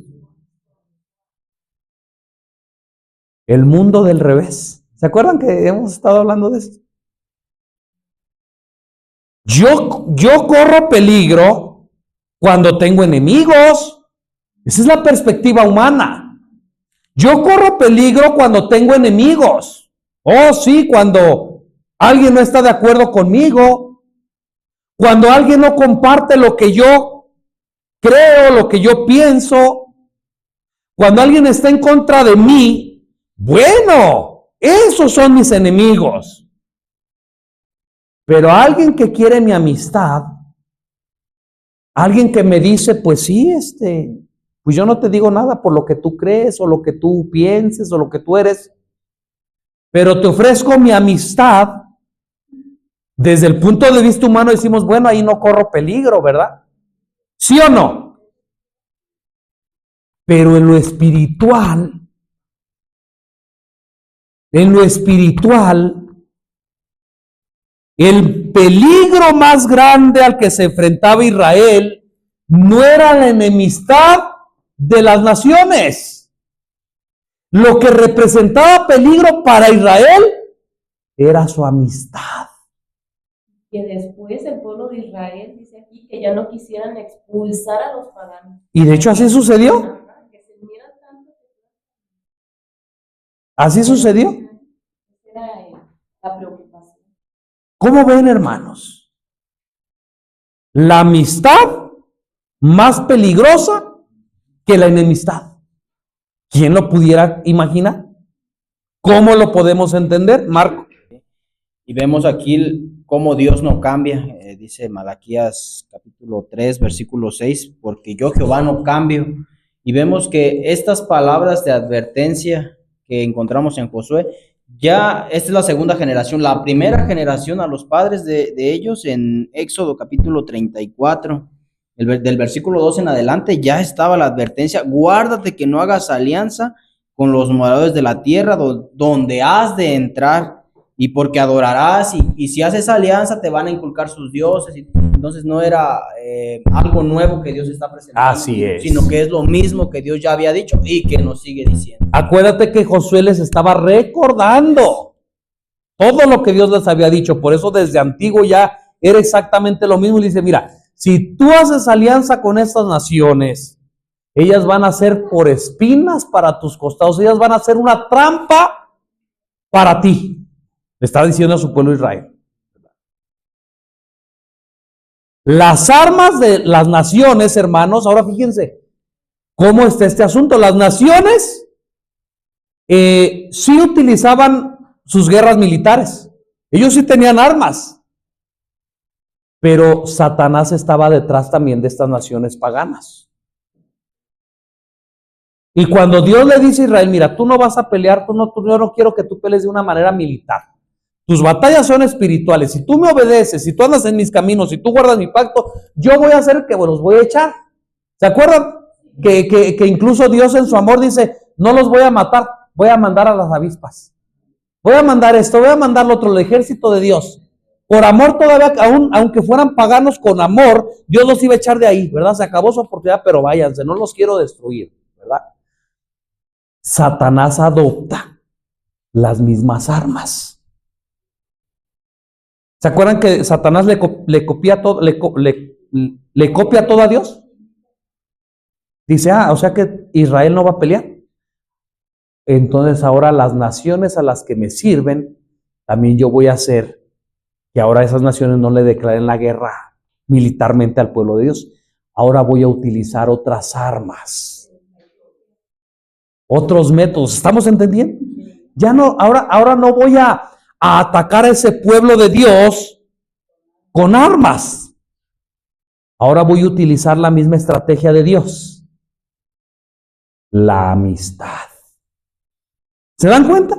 El mundo del revés. ¿Se acuerdan que hemos estado hablando de esto? Yo corro peligro cuando tengo enemigos. Esa es la perspectiva humana. Yo corro peligro cuando tengo enemigos. Oh, sí, cuando alguien no está de acuerdo conmigo. Cuando alguien no comparte lo que yo creo, lo que yo pienso. Cuando alguien está en contra de mí. Bueno, esos son mis enemigos. Pero alguien que quiere mi amistad, alguien que me dice, pues sí, pues yo no te digo nada por lo que tú crees o lo que tú pienses o lo que tú eres, pero te ofrezco mi amistad. Desde el punto de vista humano decimos, bueno, ahí no corro peligro, ¿verdad? ¿Sí o no? Pero en lo espiritual, el peligro más grande al que se enfrentaba Israel no era la enemistad de las naciones. Lo que representaba peligro para Israel era su amistad. Que después el pueblo de Israel, dice aquí, que ya no quisieran expulsar a los paganos. Y de hecho así sucedió. Ajá, que se unieran tanto. Así sucedió. Esa era la preocupación. ¿Cómo ven, hermanos? La amistad más peligrosa que la enemistad. ¿Quién lo pudiera imaginar? ¿Cómo lo podemos entender, Marco? Y vemos aquí cómo Dios no cambia, dice Malaquías capítulo 3, versículo 6, porque yo Jehová no cambio. Y vemos que estas palabras de advertencia que encontramos en Josué, ya esta es la segunda generación, la primera generación a los padres de ellos en Éxodo capítulo 34, del versículo 2 en adelante, ya estaba la advertencia: guárdate que no hagas alianza con los moradores de la tierra donde has de entrar, y porque adorarás, y si haces alianza te van a inculcar sus dioses. Entonces no era algo nuevo que Dios está presentando, Así es. sino que es lo mismo que Dios ya había dicho y que nos sigue diciendo. Acuérdate que Josué les estaba recordando todo lo que Dios les había dicho. Por eso desde antiguo ya era exactamente lo mismo. Y dice, mira, si tú haces alianza con estas naciones, ellas van a ser por espinas para tus costados, ellas van a ser una trampa para ti. Le está diciendo a su pueblo Israel. Las armas de las naciones, hermanos, ahora fíjense cómo está este asunto. Las naciones sí utilizaban sus guerras militares. Ellos sí tenían armas. Pero Satanás estaba detrás también de estas naciones paganas. Y cuando Dios le dice a Israel, mira, tú no vas a pelear, yo no quiero que tú pelees de una manera militar. Tus batallas son espirituales. Si tú me obedeces, si tú andas en mis caminos, si tú guardas mi pacto, yo voy a hacer que los voy a echar. ¿Se acuerdan? Que incluso Dios en su amor dice, no los voy a matar, voy a mandar a las avispas. Voy a mandar esto, voy a mandar lo otro, el ejército de Dios. Por amor todavía, aunque fueran paganos con amor, Dios los iba a echar de ahí, ¿verdad? Se acabó su oportunidad, pero váyanse, no los quiero destruir, ¿verdad? Satanás adopta las mismas armas. ¿Se acuerdan que Satanás le copia todo a Dios? Dice, o sea que Israel no va a pelear. Entonces ahora las naciones a las que me sirven, también yo voy a hacer que ahora esas naciones no le declaren la guerra militarmente al pueblo de Dios. Ahora voy a utilizar otras armas, otros métodos. ¿Estamos entendiendo? Ya no, ahora no voy a atacar a ese pueblo de Dios con armas. Ahora voy a utilizar la misma estrategia de Dios, la amistad. ¿Se dan cuenta?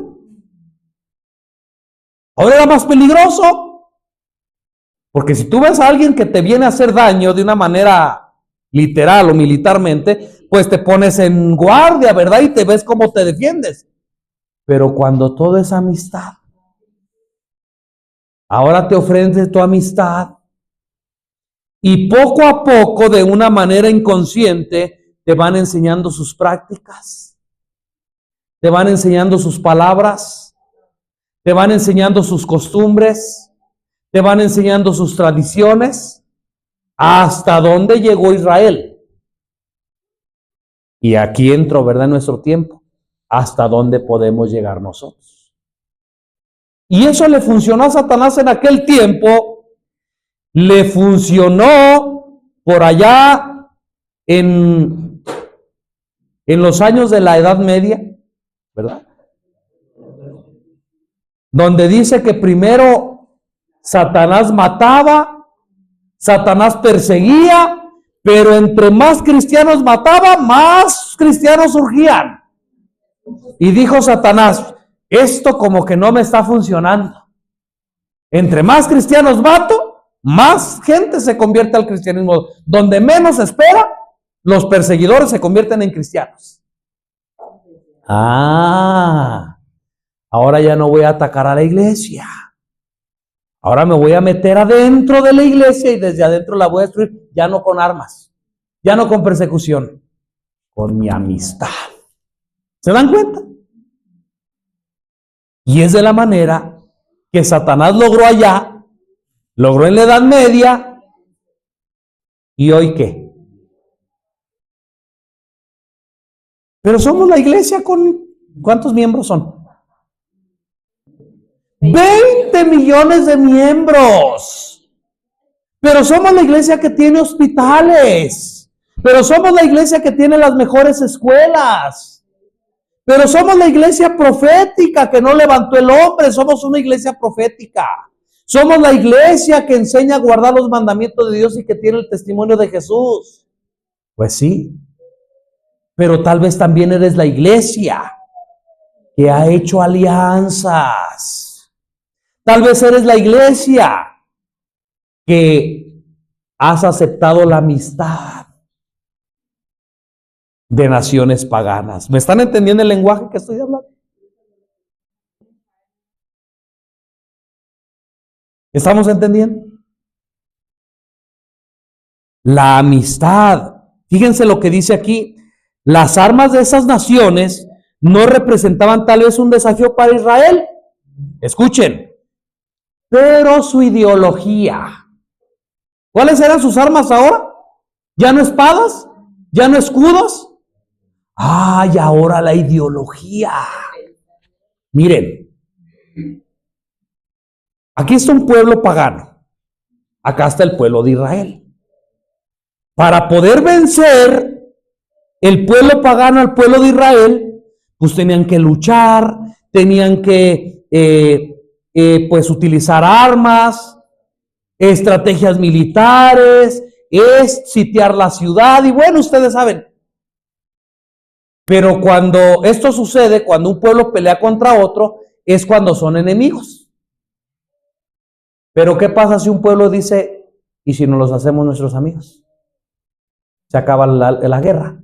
Ahora era más peligroso, porque si tú ves a alguien que te viene a hacer daño de una manera literal o militarmente, pues te pones en guardia, ¿verdad? Y te ves cómo te defiendes. Pero cuando todo es amistad, ahora te ofrece tu amistad y poco a poco, de una manera inconsciente, te van enseñando sus prácticas, te van enseñando sus palabras, te van enseñando sus costumbres, te van enseñando sus tradiciones. ¿Hasta dónde llegó Israel? Y aquí entro, ¿verdad?, en nuestro tiempo. ¿Hasta dónde podemos llegar nosotros? Y eso le funcionó a Satanás en aquel tiempo, le funcionó por allá en los años de la Edad Media, ¿verdad? Donde dice que primero Satanás mataba, Satanás perseguía, pero entre más cristianos mataba, más cristianos surgían. Y dijo Satanás, esto como que no me está funcionando. Entre más cristianos mato, más gente se convierte al cristianismo. Donde menos espera, los perseguidores se convierten en cristianos. Ahora ya no voy a atacar a la iglesia. Ahora me voy a meter adentro de la iglesia y desde adentro la voy a destruir, ya no con armas, ya no con persecución, con mi amistad. ¿Se dan cuenta? Y es de la manera que Satanás logró allá, logró en la Edad Media, ¿y hoy qué? Pero somos la iglesia con, ¿cuántos miembros son? 20 millones de miembros. Pero somos la iglesia que tiene hospitales. Pero somos la iglesia que tiene las mejores escuelas. Pero somos la iglesia profética que no levantó el hombre. Somos una iglesia profética. Somos la iglesia que enseña a guardar los mandamientos de Dios y que tiene el testimonio de Jesús. Pues sí. Pero tal vez también eres la iglesia que ha hecho alianzas. Tal vez eres la iglesia que has aceptado la amistad de naciones paganas. ¿Me están entendiendo el lenguaje que estoy hablando? ¿Estamos entendiendo? La amistad. Fíjense lo que dice aquí. Las armas de esas naciones no representaban tal vez un desafío para Israel. Escuchen. Pero su ideología. ¿Cuáles eran sus armas ahora? ¿Ya no espadas? ¿Ya no escudos? ¡Ay, ahora la ideología! Miren, aquí está un pueblo pagano. Acá está el pueblo de Israel. Para poder vencer el pueblo pagano al pueblo de Israel, pues tenían que luchar, tenían que pues utilizar armas, estrategias militares, es sitiar la ciudad, y bueno, ustedes saben. Pero cuando esto sucede, cuando un pueblo pelea contra otro, es cuando son enemigos. Pero ¿qué pasa si un pueblo dice, y si nos los hacemos nuestros amigos? Se acaba la guerra,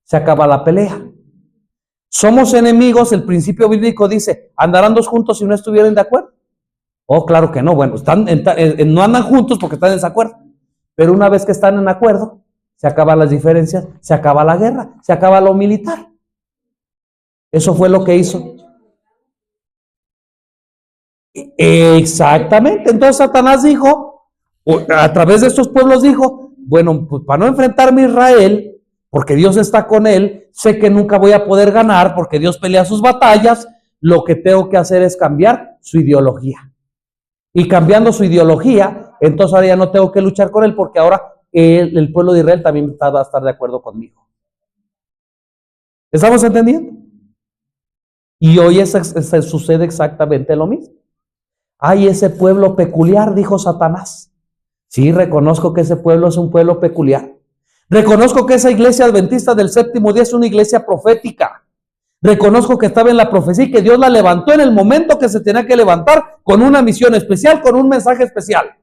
se acaba la pelea. Somos enemigos, el principio bíblico dice, ¿andarán dos juntos si no estuvieran de acuerdo? Oh, claro que no, bueno, no andan juntos porque están en desacuerdo. Pero una vez que están en acuerdo, se acaban las diferencias, se acaba la guerra, se acaba lo militar. Eso fue lo que hizo. Exactamente. Entonces Satanás dijo, a través de estos pueblos dijo, bueno, pues para no enfrentarme a Israel, porque Dios está con él, sé que nunca voy a poder ganar porque Dios pelea sus batallas, lo que tengo que hacer es cambiar su ideología. Y cambiando su ideología, entonces ahora ya no tengo que luchar con él porque ahora el pueblo de Israel también va a estar de acuerdo conmigo. ¿Estamos entendiendo? Y hoy sucede exactamente lo mismo. Hay ese pueblo peculiar, dijo Satanás. Sí, reconozco que ese pueblo es un pueblo peculiar. Reconozco que esa iglesia adventista del séptimo día es una iglesia profética. Reconozco que estaba en la profecía y que Dios la levantó en el momento que se tenía que levantar con una misión especial, con un mensaje especial.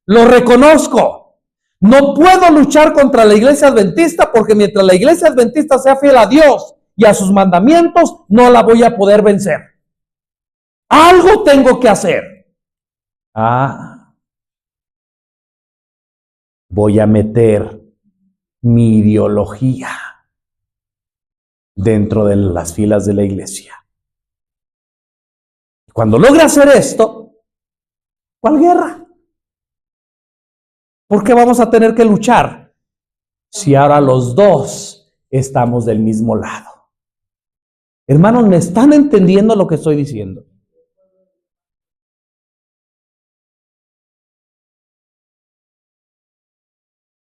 Lo reconozco. No puedo luchar contra la iglesia adventista porque mientras la iglesia adventista sea fiel a Dios y a sus mandamientos, no la voy a poder vencer. Algo tengo que hacer. Voy a meter mi ideología dentro de las filas de la iglesia. Cuando logre hacer esto, ¿cuál guerra? ¿Por qué vamos a tener que luchar si ahora los dos estamos del mismo lado? Hermanos, ¿me están entendiendo lo que estoy diciendo?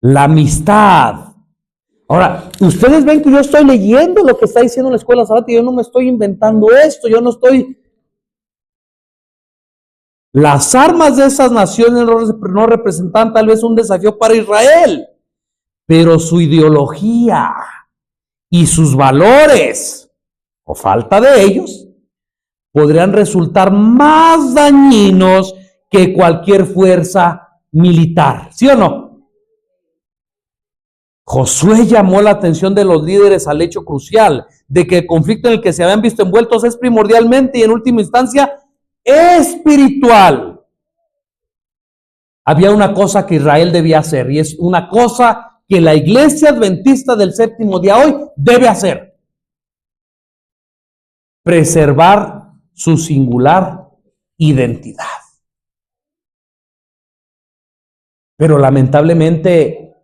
La amistad. Ahora, ustedes ven que yo estoy leyendo lo que está diciendo la escuela sabática, yo no me estoy inventando esto, yo no estoy... Las armas de esas naciones no representan tal vez un desafío para Israel, pero su ideología y sus valores, o falta de ellos, podrían resultar más dañinos que cualquier fuerza militar, ¿sí o no? Josué llamó la atención de los líderes al hecho crucial de que el conflicto en el que se habían visto envueltos es primordialmente y en última instancia espiritual. Había una cosa que Israel debía hacer y es una cosa que la iglesia adventista del séptimo día hoy debe hacer: preservar su singular identidad. Pero lamentablemente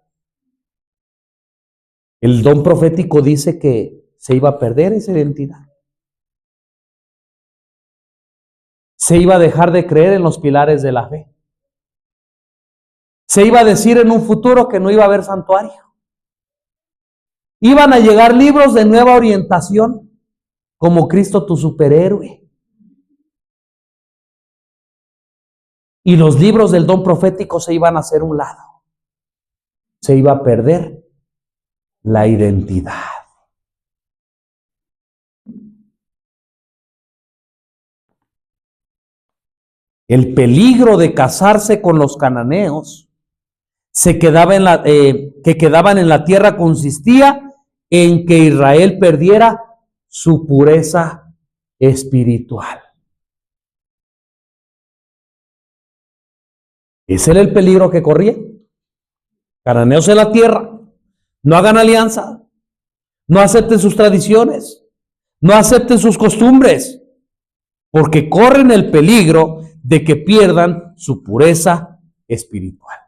el don profético dice que se iba a perder esa identidad. Se iba a dejar de creer en los pilares de la fe. Se iba a decir en un futuro que no iba a haber santuario. Iban a llegar libros de nueva orientación, como Cristo tu superhéroe. Y los libros del don profético se iban a hacer un lado. Se iba a perder la identidad. El peligro de casarse con los cananeos que quedaban en la tierra consistía en que Israel perdiera su pureza espiritual. Ese era el peligro que corría. Cananeos en la tierra, no hagan alianza, no acepten sus tradiciones, no acepten sus costumbres, porque corren el peligro de que pierdan su pureza espiritual.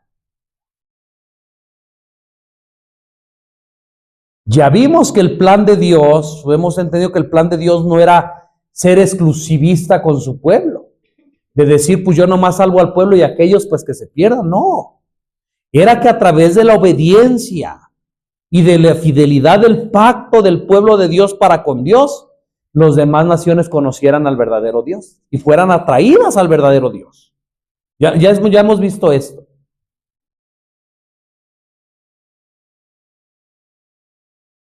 Ya vimos que el plan de Dios, hemos entendido que el plan de Dios no era ser exclusivista con su pueblo, de decir, pues yo nomás salvo al pueblo y aquellos pues que se pierdan, no. Era que a través de la obediencia y de la fidelidad del pacto del pueblo de Dios para con Dios, los demás naciones conocieran al verdadero Dios y fueran atraídas al verdadero Dios. Ya hemos visto esto.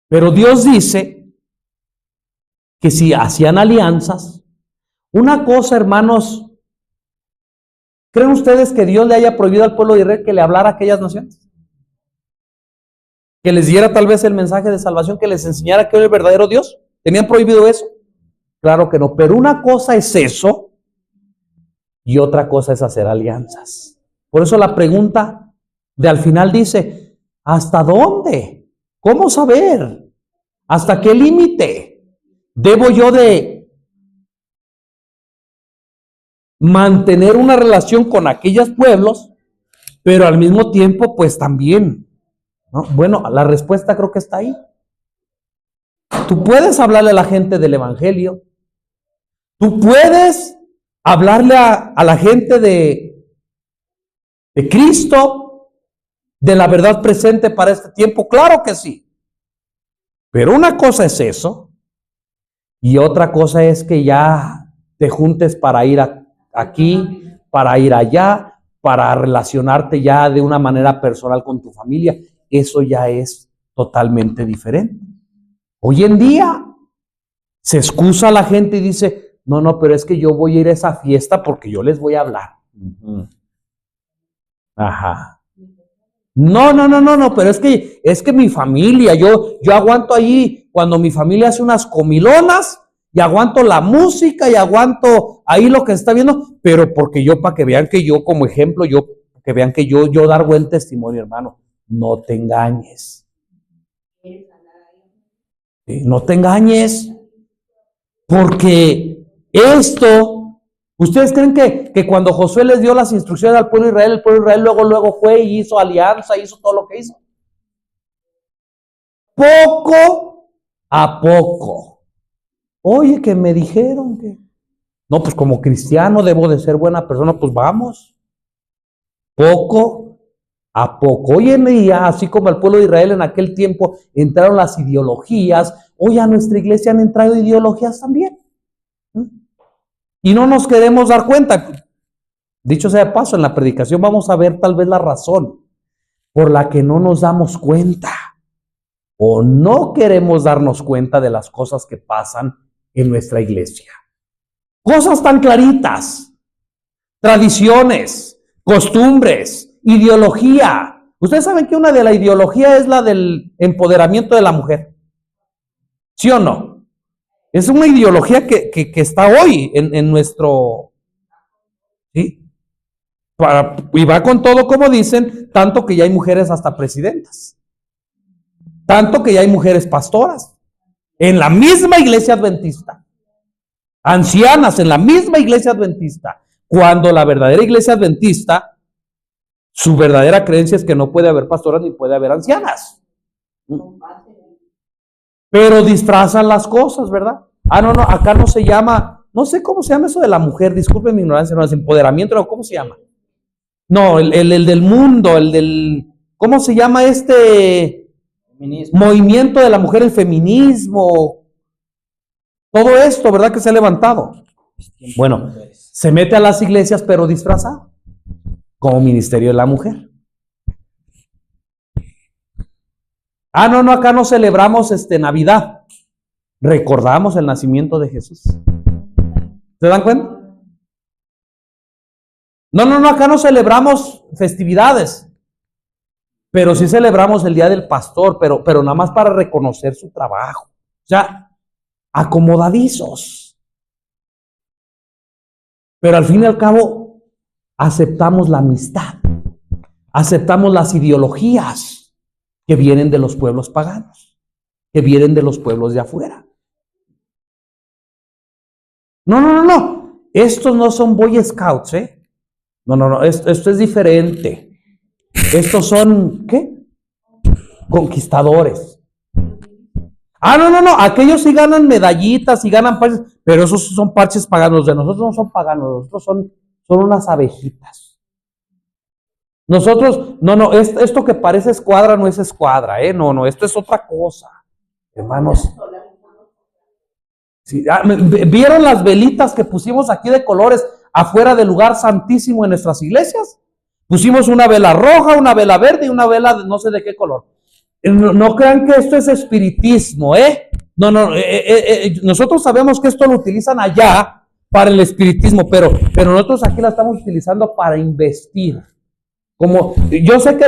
Pero Dios dice que si hacían alianzas, una cosa, hermanos, ¿creen ustedes que Dios le haya prohibido al pueblo de Israel que le hablara a aquellas naciones? Que les diera tal vez el mensaje de salvación, que les enseñara que era el verdadero Dios. ¿Tenían prohibido eso? Claro que no, pero una cosa es eso y otra cosa es hacer alianzas. Por eso la pregunta de al final dice, ¿hasta dónde? ¿Cómo saber? ¿Hasta qué límite debo yo de mantener una relación con aquellos pueblos, pero al mismo tiempo pues también, ¿no? Bueno, la respuesta creo que está ahí. Tú puedes hablarle a la gente del evangelio, tú puedes hablarle a la gente de Cristo, de la verdad presente para este tiempo, claro que sí. Pero una cosa es eso y otra cosa es que ya te juntes para ir aquí, para ir allá, para relacionarte ya de una manera personal con tu familia. Eso ya es totalmente diferente. Hoy en día se excusa la gente y dice, no, pero es que yo voy a ir a esa fiesta porque yo les voy a hablar. Ajá. No, pero es que mi familia, yo aguanto ahí cuando mi familia hace unas comilonas y aguanto la música y aguanto ahí lo que se está viendo, pero porque yo, para que vean que yo como ejemplo, que vean que yo dar buen testimonio, hermano, no te engañes. ¿Sí? No te engañes, porque esto... ¿Ustedes creen que cuando Josué les dio las instrucciones al pueblo de Israel, el pueblo de Israel luego fue y hizo alianza, hizo todo lo que hizo? Poco a poco. Oye, que me dijeron que... No, pues como cristiano debo de ser buena persona, pues vamos. Poco a poco. Hoy en día, así como el pueblo de Israel en aquel tiempo, entraron las ideologías, hoy a nuestra iglesia han entrado ideologías también. Y no nos queremos dar cuenta. Dicho sea de paso, en la predicación vamos a ver tal vez la razón por la que no nos damos cuenta o no queremos darnos cuenta de las cosas que pasan en nuestra iglesia. Cosas tan claritas, tradiciones, costumbres, ideología. Ustedes saben que una de las ideologías es la del empoderamiento de la mujer. ¿Sí o no? Es una ideología que está hoy en nuestro... ¿sí? Y va con todo, como dicen, tanto que ya hay mujeres hasta presidentas. Tanto que ya hay mujeres pastoras. En la misma iglesia adventista. Ancianas en la misma iglesia adventista, cuando la verdadera iglesia adventista, su verdadera creencia es que no puede haber pastoras ni puede haber ancianas. Pero disfrazan las cosas, ¿verdad? No, acá no se llama, no sé cómo se llama eso de la mujer, disculpen mi ignorancia, no es empoderamiento, no, ¿cómo se llama? No, el del mundo, ¿cómo se llama este movimiento de la mujer, el feminismo? Todo esto, ¿verdad? Que se ha levantado. Bueno, se mete a las iglesias, pero disfrazado, como ministerio de la mujer. No, acá no celebramos Navidad. Recordamos el nacimiento de Jesús. ¿Se dan cuenta? No, acá no celebramos festividades. Pero sí celebramos el Día del Pastor, pero nada más para reconocer su trabajo. O sea, acomodadizos. Pero al fin y al cabo, aceptamos la amistad. Aceptamos las ideologías que vienen de los pueblos paganos, que vienen de los pueblos de afuera. No. Estos no son Boy Scouts, ¿eh? No. Esto es diferente. Estos son, ¿qué? Conquistadores. No. Aquellos sí ganan medallitas y ganan parches, pero esos son parches paganos. Los de nosotros no son paganos, nosotros son unas abejitas. Nosotros, esto que parece escuadra no es escuadra, no, esto es otra cosa, hermanos. Sí, ¿vieron las velitas que pusimos aquí de colores afuera del lugar santísimo en nuestras iglesias? Pusimos una vela roja, una vela verde y una vela de no sé de qué color. No crean que esto es espiritismo, nosotros sabemos que esto lo utilizan allá para el espiritismo, pero nosotros aquí la estamos utilizando para investir. Como yo sé que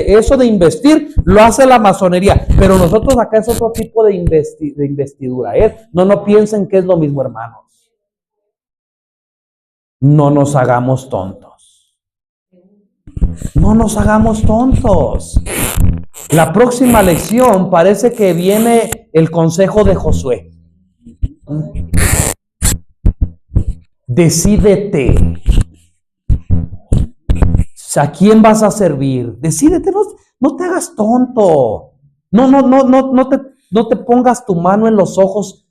eso de investir lo hace la masonería, pero nosotros acá es otro tipo de investidura. No piensen que es lo mismo, hermanos. No nos hagamos tontos. No nos hagamos tontos. La próxima lección parece que viene el consejo de Josué. Decídete. ¿A quién vas a servir? Decídete, no te hagas tonto. No te pongas tu mano en los ojos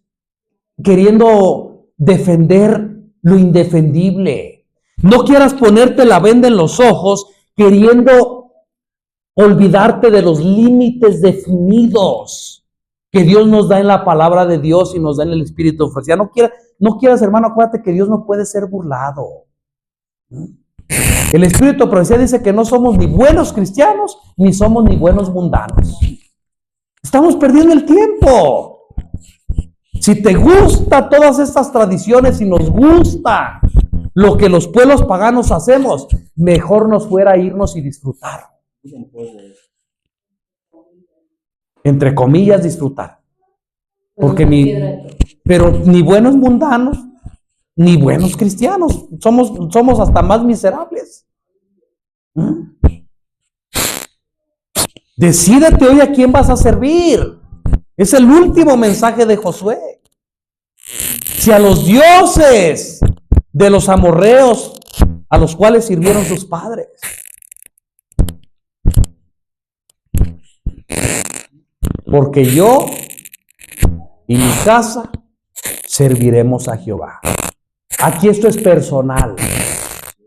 queriendo defender lo indefendible. No quieras ponerte la venda en los ojos queriendo olvidarte de los límites definidos que Dios nos da en la palabra de Dios y nos da en el Espíritu de profecía. No quieras, hermano, acuérdate que Dios no puede ser burlado. El Espíritu de profecía dice que no somos ni buenos cristianos, ni somos ni buenos mundanos. Estamos perdiendo el tiempo. Si te gusta todas estas tradiciones y nos gusta lo que los pueblos paganos hacemos, mejor nos fuera irnos y disfrutar. Entre comillas, disfrutar. Porque ni buenos mundanos, ni buenos cristianos. Somos hasta más miserables. Decídete hoy a quién vas a servir. Es el último mensaje de Josué. Si a los dioses de los amorreos a los cuales sirvieron sus padres. Porque yo y mi casa serviremos a Jehová. Aquí esto es personal.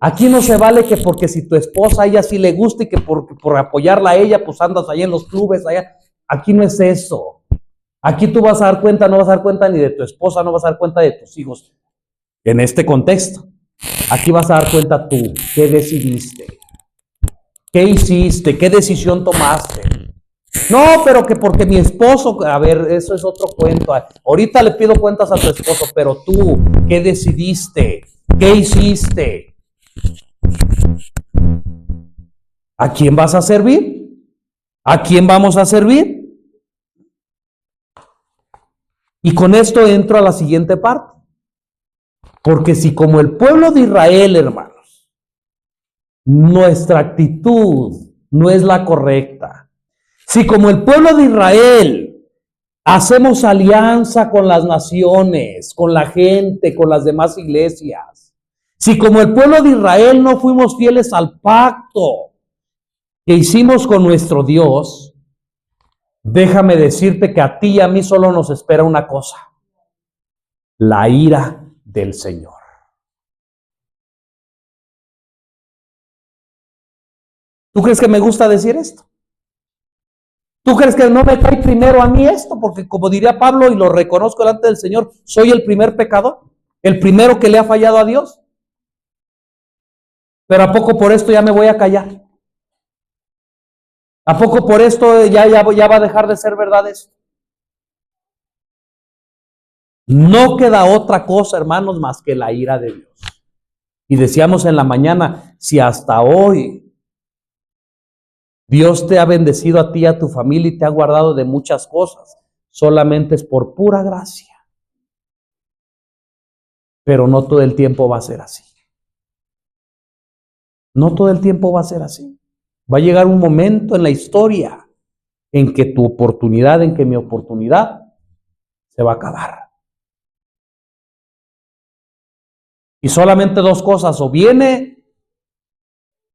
Aquí no se vale que porque si tu esposa a ella sí le gusta y que por apoyarla a ella, pues andas allá en los clubes, allá. Aquí no es eso. Aquí tú vas a dar cuenta, no vas a dar cuenta ni de tu esposa, no vas a dar cuenta de tus hijos. En este contexto, aquí vas a dar cuenta tú, qué decidiste, qué hiciste, qué decisión tomaste. No, pero que porque mi esposo, a ver, eso es otro cuento. Ahorita le pido cuentas a tu esposo, pero tú, ¿qué decidiste? ¿Qué hiciste? ¿A quién vas a servir? ¿A quién vamos a servir? Y con esto entro a la siguiente parte. Porque si como el pueblo de Israel, hermanos, nuestra actitud no es la correcta, si como el pueblo de Israel Hacemos alianza con las naciones, con la gente, con las demás iglesias. Si como el pueblo de Israel no fuimos fieles al pacto que hicimos con nuestro Dios, déjame decirte que a ti y a mí solo nos espera una cosa: la ira del Señor. ¿Tú crees que me gusta decir esto? ¿Tú crees que no me cae primero a mí esto? Porque como diría Pablo, y lo reconozco delante del Señor, soy el primer pecador, el primero que le ha fallado a Dios. Pero ¿a poco por esto ya me voy a callar? ¿A poco por esto ya va a dejar de ser verdad esto? No queda otra cosa, hermanos, más que la ira de Dios. Y decíamos en la mañana, si hasta hoy Dios te ha bendecido a ti y a tu familia y te ha guardado de muchas cosas, solamente es por pura gracia. Pero no todo el tiempo va a ser así. No todo el tiempo va a ser así. Va a llegar un momento en la historia en que tu oportunidad, en que mi oportunidad se va a acabar. Y solamente dos cosas: o viene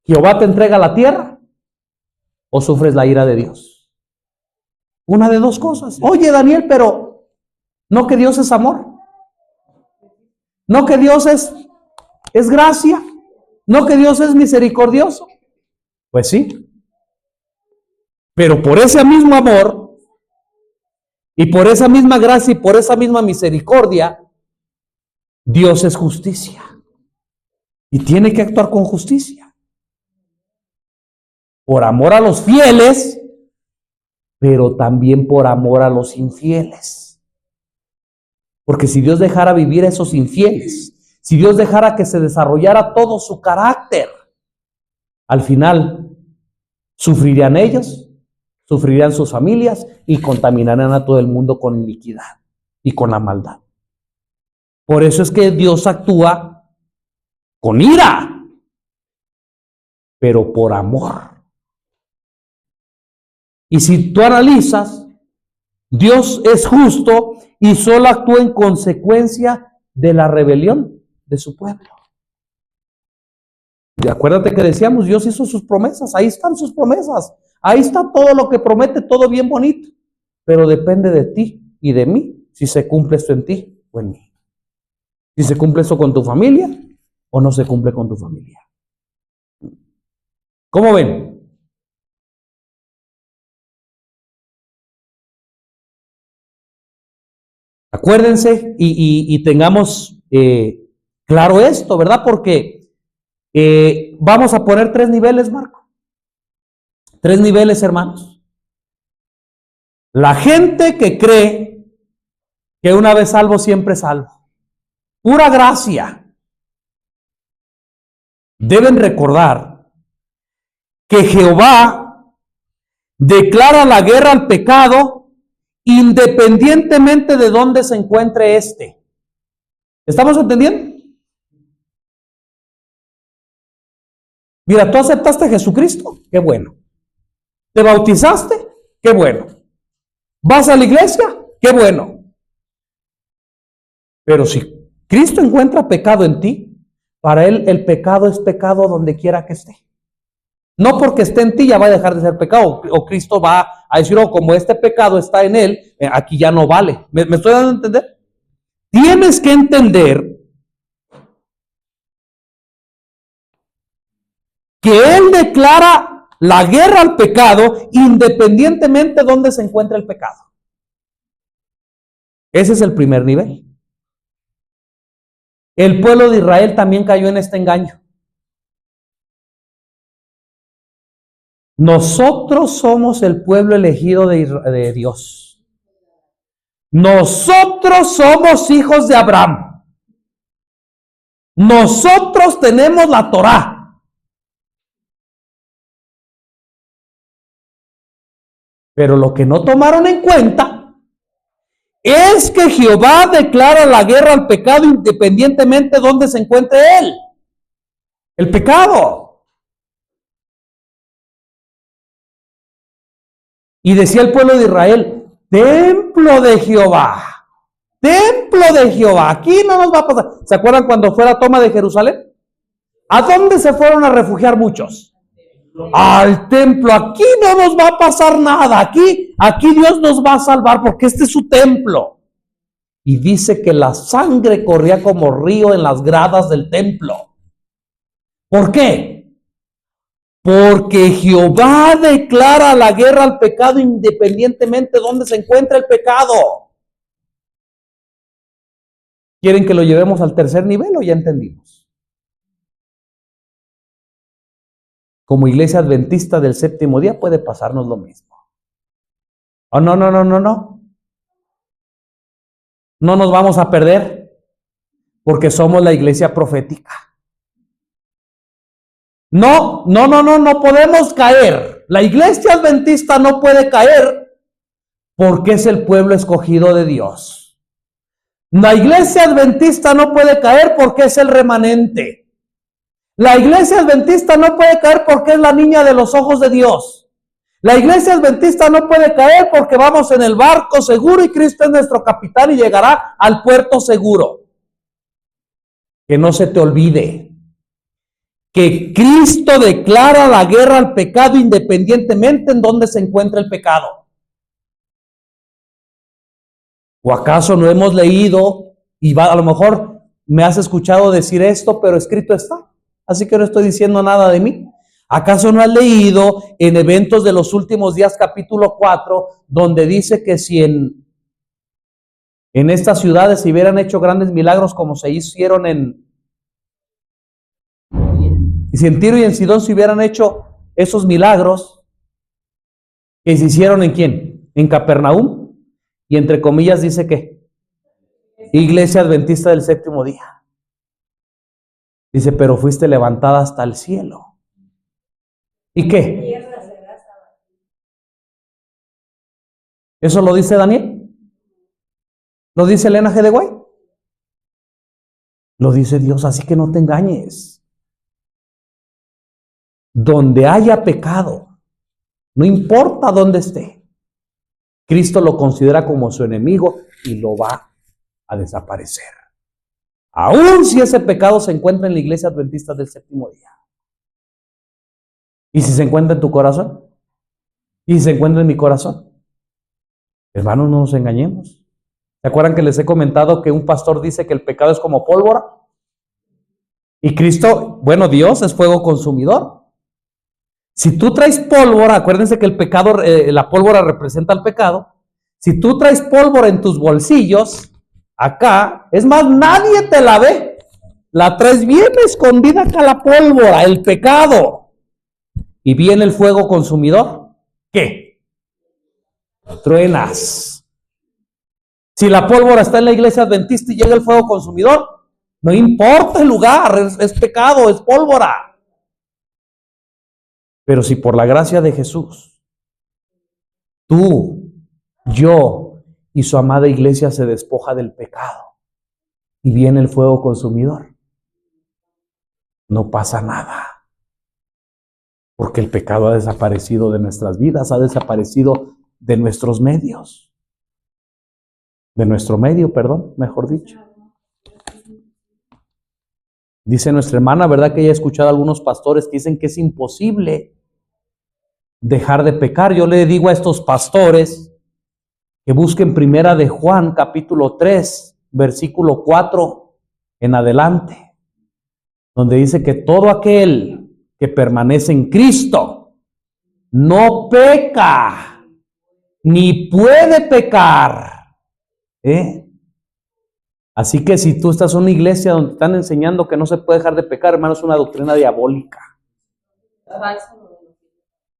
Jehová, te entrega la tierra, o sufres la ira de Dios. Una de dos cosas. Oye, Daniel, pero ¿no que Dios es amor? ¿No que Dios es gracia? ¿No que Dios es misericordioso? Pues sí. Pero por ese mismo amor y por esa misma gracia y por esa misma misericordia, Dios es justicia. Y tiene que actuar con justicia. Por amor a los fieles, pero también por amor a los infieles. Porque si Dios dejara vivir a esos infieles, si Dios dejara que se desarrollara todo su carácter, al final sufrirían ellos, sufrirían sus familias y contaminarán a todo el mundo con iniquidad y con la maldad. Por eso es que Dios actúa con ira, pero por amor. Y si tú analizas, Dios es justo y solo actúa en consecuencia de la rebelión de su pueblo. Y acuérdate que decíamos, Dios hizo sus promesas, ahí están sus promesas, ahí está todo lo que promete, todo bien bonito, pero depende de ti y de mí si se cumple esto en ti o en mí. Si se cumple esto con tu familia o no se cumple con tu familia. ¿Cómo ven? Acuérdense y tengamos claro esto, ¿verdad? Porque vamos a poner 3 niveles, Marco. 3 niveles, hermanos. La gente que cree que una vez salvo, siempre salvo. Pura gracia. Deben recordar que Jehová declara la guerra al pecado independientemente de dónde se encuentre éste. ¿Estamos entendiendo? Mira, tú aceptaste a Jesucristo, qué bueno. ¿Te bautizaste? Qué bueno. ¿Vas a la iglesia? Qué bueno. Pero si Cristo encuentra pecado en ti, para Él el pecado es pecado donde quiera que esté. No porque esté en ti ya va a dejar de ser pecado, o Cristo va a decir, oh, como este pecado está en él, aquí ya no vale. ¿Me estoy dando a entender? Tienes que entender que Él declara la guerra al pecado independientemente de dónde se encuentra el pecado. Ese es el primer nivel. El pueblo de Israel también cayó en este engaño. Nosotros somos el pueblo elegido de Dios. Nosotros somos hijos de Abraham. Nosotros tenemos la Torá. Pero lo que no tomaron en cuenta es que Jehová declara la guerra al pecado independientemente de dónde se encuentre él. El pecado. Y decía el pueblo de Israel, templo de Jehová. Templo de Jehová. Aquí no nos va a pasar. ¿Se acuerdan cuando fue la toma de Jerusalén? ¿A dónde se fueron a refugiar muchos? Al templo. Aquí no nos va a pasar nada. Aquí Dios nos va a salvar porque este es su templo. Y dice que la sangre corría como río en las gradas del templo. ¿Por qué? Porque Jehová declara la guerra al pecado independientemente de dónde se encuentra el pecado. ¿Quieren que lo llevemos al tercer nivel o ya entendimos? Como iglesia adventista del séptimo día puede pasarnos lo mismo. Oh, no. No nos vamos a perder porque somos la iglesia profética. No podemos caer. La iglesia adventista no puede caer porque es el pueblo escogido de Dios. La iglesia adventista no puede caer porque es el remanente. La iglesia adventista no puede caer porque es la niña de los ojos de Dios. La iglesia adventista no puede caer porque vamos en el barco seguro y Cristo es nuestro capitán y llegará al puerto seguro. Que no se te olvide que Cristo declara la guerra al pecado independientemente en donde se encuentra el pecado. ¿O acaso no hemos leído, y a lo mejor me has escuchado decir esto, pero escrito está? Así que no estoy diciendo nada de mí. ¿Acaso no has leído en Eventos de los Últimos Días, capítulo 4, donde dice que si en estas ciudades se hubieran hecho grandes milagros como se hicieron si en Tiro y en Sidón se hubieran hecho esos milagros, que se hicieron ¿en quién? En Capernaum. Y entre comillas dice que iglesia adventista del séptimo día. Dice, pero fuiste levantada hasta el cielo. ¿Y qué? ¿Eso lo dice Daniel? ¿Lo dice Elena G. de White? Lo dice Dios, así que no te engañes. Donde haya pecado, no importa dónde esté, Cristo lo considera como su enemigo y lo va a desaparecer. Aun si ese pecado se encuentra en la iglesia adventista del séptimo día. ¿Y si se encuentra en tu corazón? ¿Y si se encuentra en mi corazón? Hermanos, no nos engañemos. ¿Se acuerdan que les he comentado que un pastor dice que el pecado es como pólvora? Y Cristo, bueno, Dios es fuego consumidor. Si tú traes pólvora, acuérdense que el pecado, la pólvora representa el pecado. Si tú traes pólvora en tus bolsillos, acá, es más, nadie te la ve. La traes bien escondida acá la pólvora, el pecado. Y viene el fuego consumidor. ¿Qué? Truenas. Si la pólvora está en la iglesia adventista y llega el fuego consumidor, no importa el lugar, es pecado, es pólvora. Pero si por la gracia de Jesús, tú, yo y su amada iglesia se despoja del pecado y viene el fuego consumidor, no pasa nada. Porque el pecado ha desaparecido de nuestras vidas, ha desaparecido de nuestros medios. De nuestro medio, perdón, mejor dicho. Dice nuestra hermana, ¿verdad? Que ella ha escuchado a algunos pastores que dicen que es imposible dejar de pecar. Yo le digo a estos pastores que busquen primera de Juan, capítulo 3, versículo 4 en adelante, donde dice que todo aquel que permanece en Cristo no peca, ni puede pecar. Así que si tú estás en una iglesia donde están enseñando que no se puede dejar de pecar, hermano, es una doctrina diabólica.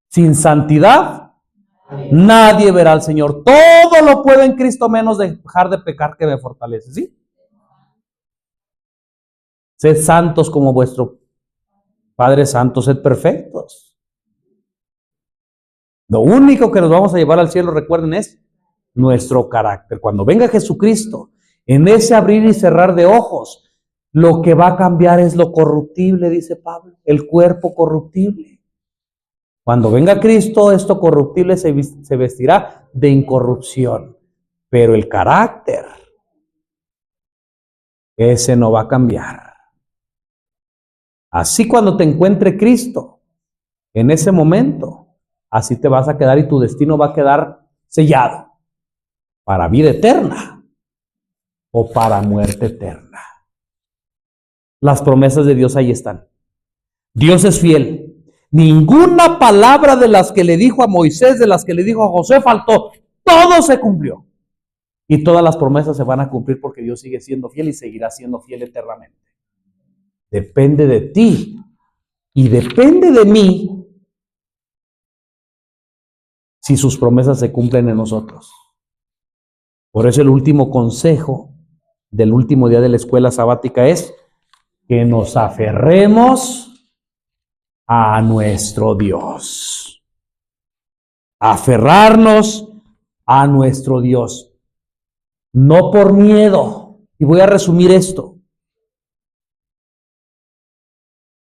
Sin santidad, nadie verá al Señor. Todo lo puedo en Cristo menos dejar de pecar que me fortalece, ¿sí? Sed santos como vuestro Padre Santo, sed perfectos. Lo único que nos vamos a llevar al cielo, recuerden, es nuestro carácter. Cuando venga Jesucristo, en ese abrir y cerrar de ojos, lo que va a cambiar es lo corruptible, dice Pablo, el cuerpo corruptible. Cuando venga Cristo, esto corruptible se vestirá de incorrupción. Pero el carácter, ese no va a cambiar. Así cuando te encuentre Cristo, en ese momento, así te vas a quedar y tu destino va a quedar sellado para vida eterna o para muerte eterna. Las promesas de Dios ahí están. Dios es fiel. Ninguna palabra de las que le dijo a Moisés, de las que le dijo a José faltó. Todo se cumplió. Y todas las promesas se van a cumplir porque Dios sigue siendo fiel y seguirá siendo fiel eternamente. Depende de ti y depende de mí si sus promesas se cumplen en nosotros. Por eso el último consejo del último día de la escuela sabática es que nos aferremos a nuestro Dios. Aferrarnos a nuestro Dios. No por miedo. Y voy a resumir esto.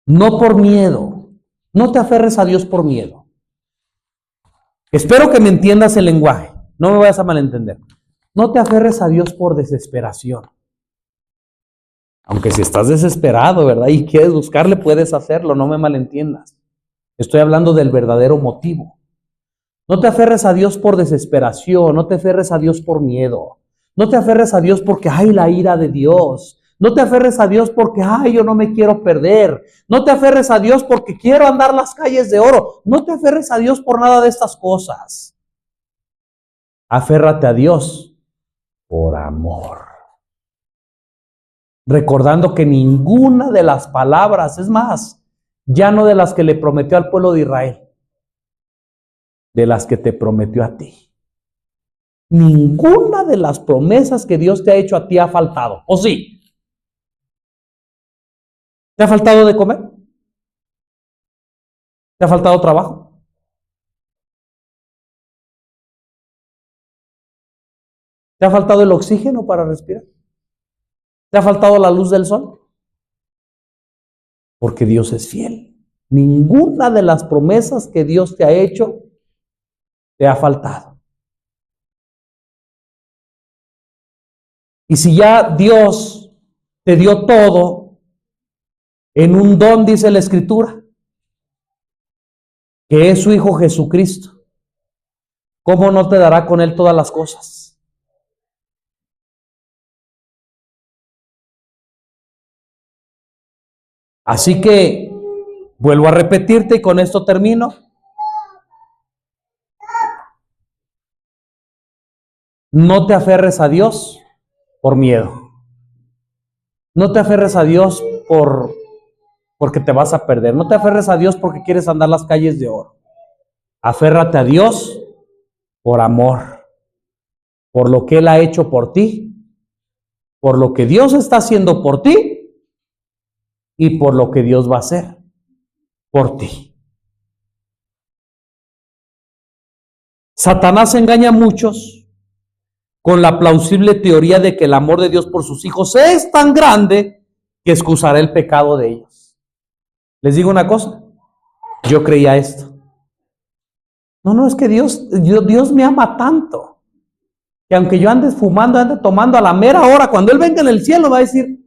No por miedo. No te aferres a Dios por miedo. Espero que me entiendas el lenguaje. No me vayas a malentender. No te aferres a Dios por desesperación. Aunque si estás desesperado, ¿verdad? Y quieres buscarle, puedes hacerlo, no me malentiendas. Estoy hablando del verdadero motivo. No te aferres a Dios por desesperación, no te aferres a Dios por miedo. No te aferres a Dios porque hay la ira de Dios. No te aferres a Dios porque, yo no me quiero perder. No te aferres a Dios porque quiero andar las calles de oro. No te aferres a Dios por nada de estas cosas. Aférrate a Dios por amor. Recordando que ninguna de las palabras, es más, ya no de las que le prometió al pueblo de Israel, de las que te prometió a ti. Ninguna de las promesas que Dios te ha hecho a ti ha faltado, ¿o sí? ¿Te ha faltado de comer? ¿Te ha faltado trabajo? ¿Te ha faltado el oxígeno para respirar? ¿Te ha faltado la luz del sol? Porque Dios es fiel. Ninguna de las promesas que Dios te ha hecho te ha faltado. Y si ya Dios te dio todo en un don, dice la Escritura, que es su Hijo Jesucristo, ¿cómo no te dará con Él todas las cosas? Así que vuelvo a repetirte y con esto termino. No te aferres a Dios por miedo. No te aferres a Dios porque te vas a perder. No te aferres a Dios porque quieres andar las calles de oro. Aférrate a Dios por amor, por lo que Él ha hecho por ti, por lo que Dios está haciendo por ti y por lo que Dios va a hacer por ti. Satanás engaña a muchos con la plausible teoría de que el amor de Dios por sus hijos es tan grande que excusará el pecado de ellos. Les digo una cosa, yo creía esto. No, es que Dios me ama tanto, que aunque yo ande fumando, ande tomando, a la mera hora, cuando Él venga en el cielo, va a decir,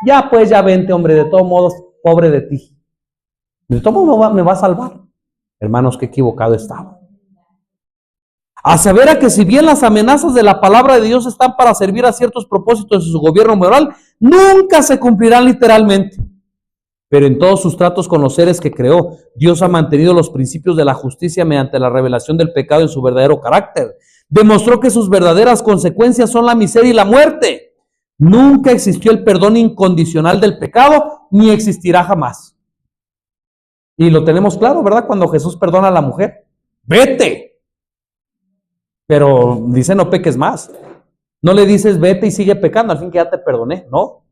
ya pues, ya vente, hombre, de todos modos, pobre de ti. De todos modos me va a salvar. Hermanos, qué equivocado estaba. Asevera que si bien las amenazas de la palabra de Dios están para servir a ciertos propósitos de su gobierno moral, nunca se cumplirán literalmente. Pero en todos sus tratos con los seres que creó, Dios ha mantenido los principios de la justicia mediante la revelación del pecado en su verdadero carácter. Demostró que sus verdaderas consecuencias son la miseria y la muerte. Nunca existió el perdón incondicional del pecado, ni existirá jamás. Y lo tenemos claro, ¿verdad? Cuando Jesús perdona a la mujer, vete. Pero dice, no peques más. No le dices, vete y sigue pecando, al fin que ya te perdoné. No.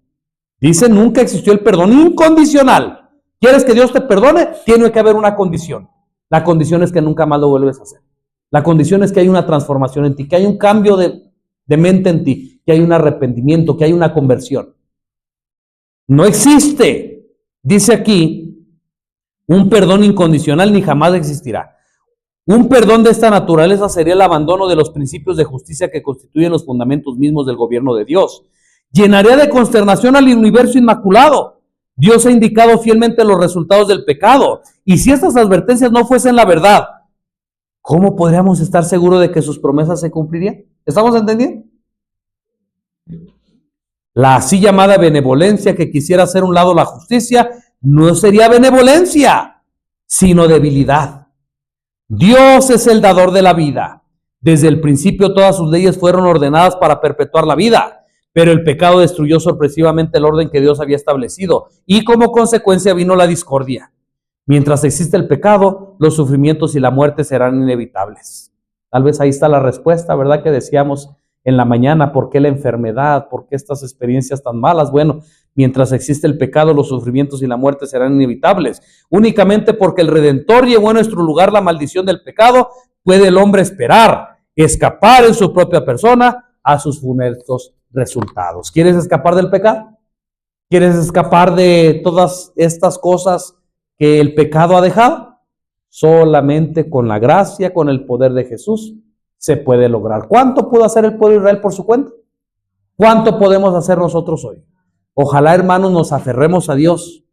Dice, nunca existió el perdón incondicional. ¿Quieres que Dios te perdone? Tiene que haber una condición. La condición es que nunca más lo vuelves a hacer. La condición es que hay una transformación en ti, que hay un cambio de mente en ti, que hay un arrepentimiento, que hay una conversión. No existe, dice aquí, un perdón incondicional ni jamás existirá. Un perdón de esta naturaleza sería el abandono de los principios de justicia que constituyen los fundamentos mismos del gobierno de Dios. Llenaría de consternación al universo inmaculado. Dios ha indicado fielmente los resultados del pecado. Y si estas advertencias no fuesen la verdad, ¿cómo podríamos estar seguros de que sus promesas se cumplirían? ¿Estamos entendiendo? La así llamada benevolencia que quisiera hacer a un lado la justicia no sería benevolencia, sino debilidad. Dios es el dador de la vida. Desde el principio todas sus leyes fueron ordenadas para perpetuar la vida, pero el pecado destruyó sorpresivamente el orden que Dios había establecido y como consecuencia vino la discordia. Mientras existe el pecado, los sufrimientos y la muerte serán inevitables. Tal vez ahí está la respuesta, ¿verdad? Que decíamos en la mañana, ¿por qué la enfermedad? ¿Por qué estas experiencias tan malas? Bueno, mientras existe el pecado, los sufrimientos y la muerte serán inevitables. Únicamente porque el Redentor llevó en nuestro lugar la maldición del pecado, puede el hombre esperar, escapar en su propia persona a sus funestos resultados. ¿Quieres escapar del pecado? ¿Quieres escapar de todas estas cosas que el pecado ha dejado? Solamente con la gracia, con el poder de Jesús, se puede lograr. ¿Cuánto pudo hacer el pueblo de Israel por su cuenta? ¿Cuánto podemos hacer nosotros hoy? Ojalá, hermanos, nos aferremos a Dios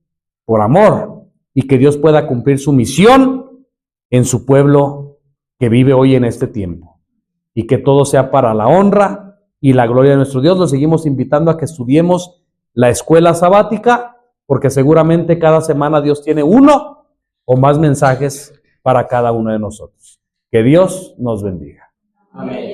por amor y que Dios pueda cumplir su misión en su pueblo que vive hoy en este tiempo. Y que todo sea para la honra y la gloria de nuestro Dios. Los seguimos invitando a que estudiemos la escuela sabática, porque seguramente cada semana Dios tiene uno o más mensajes para cada uno de nosotros. Que Dios nos bendiga. Amén.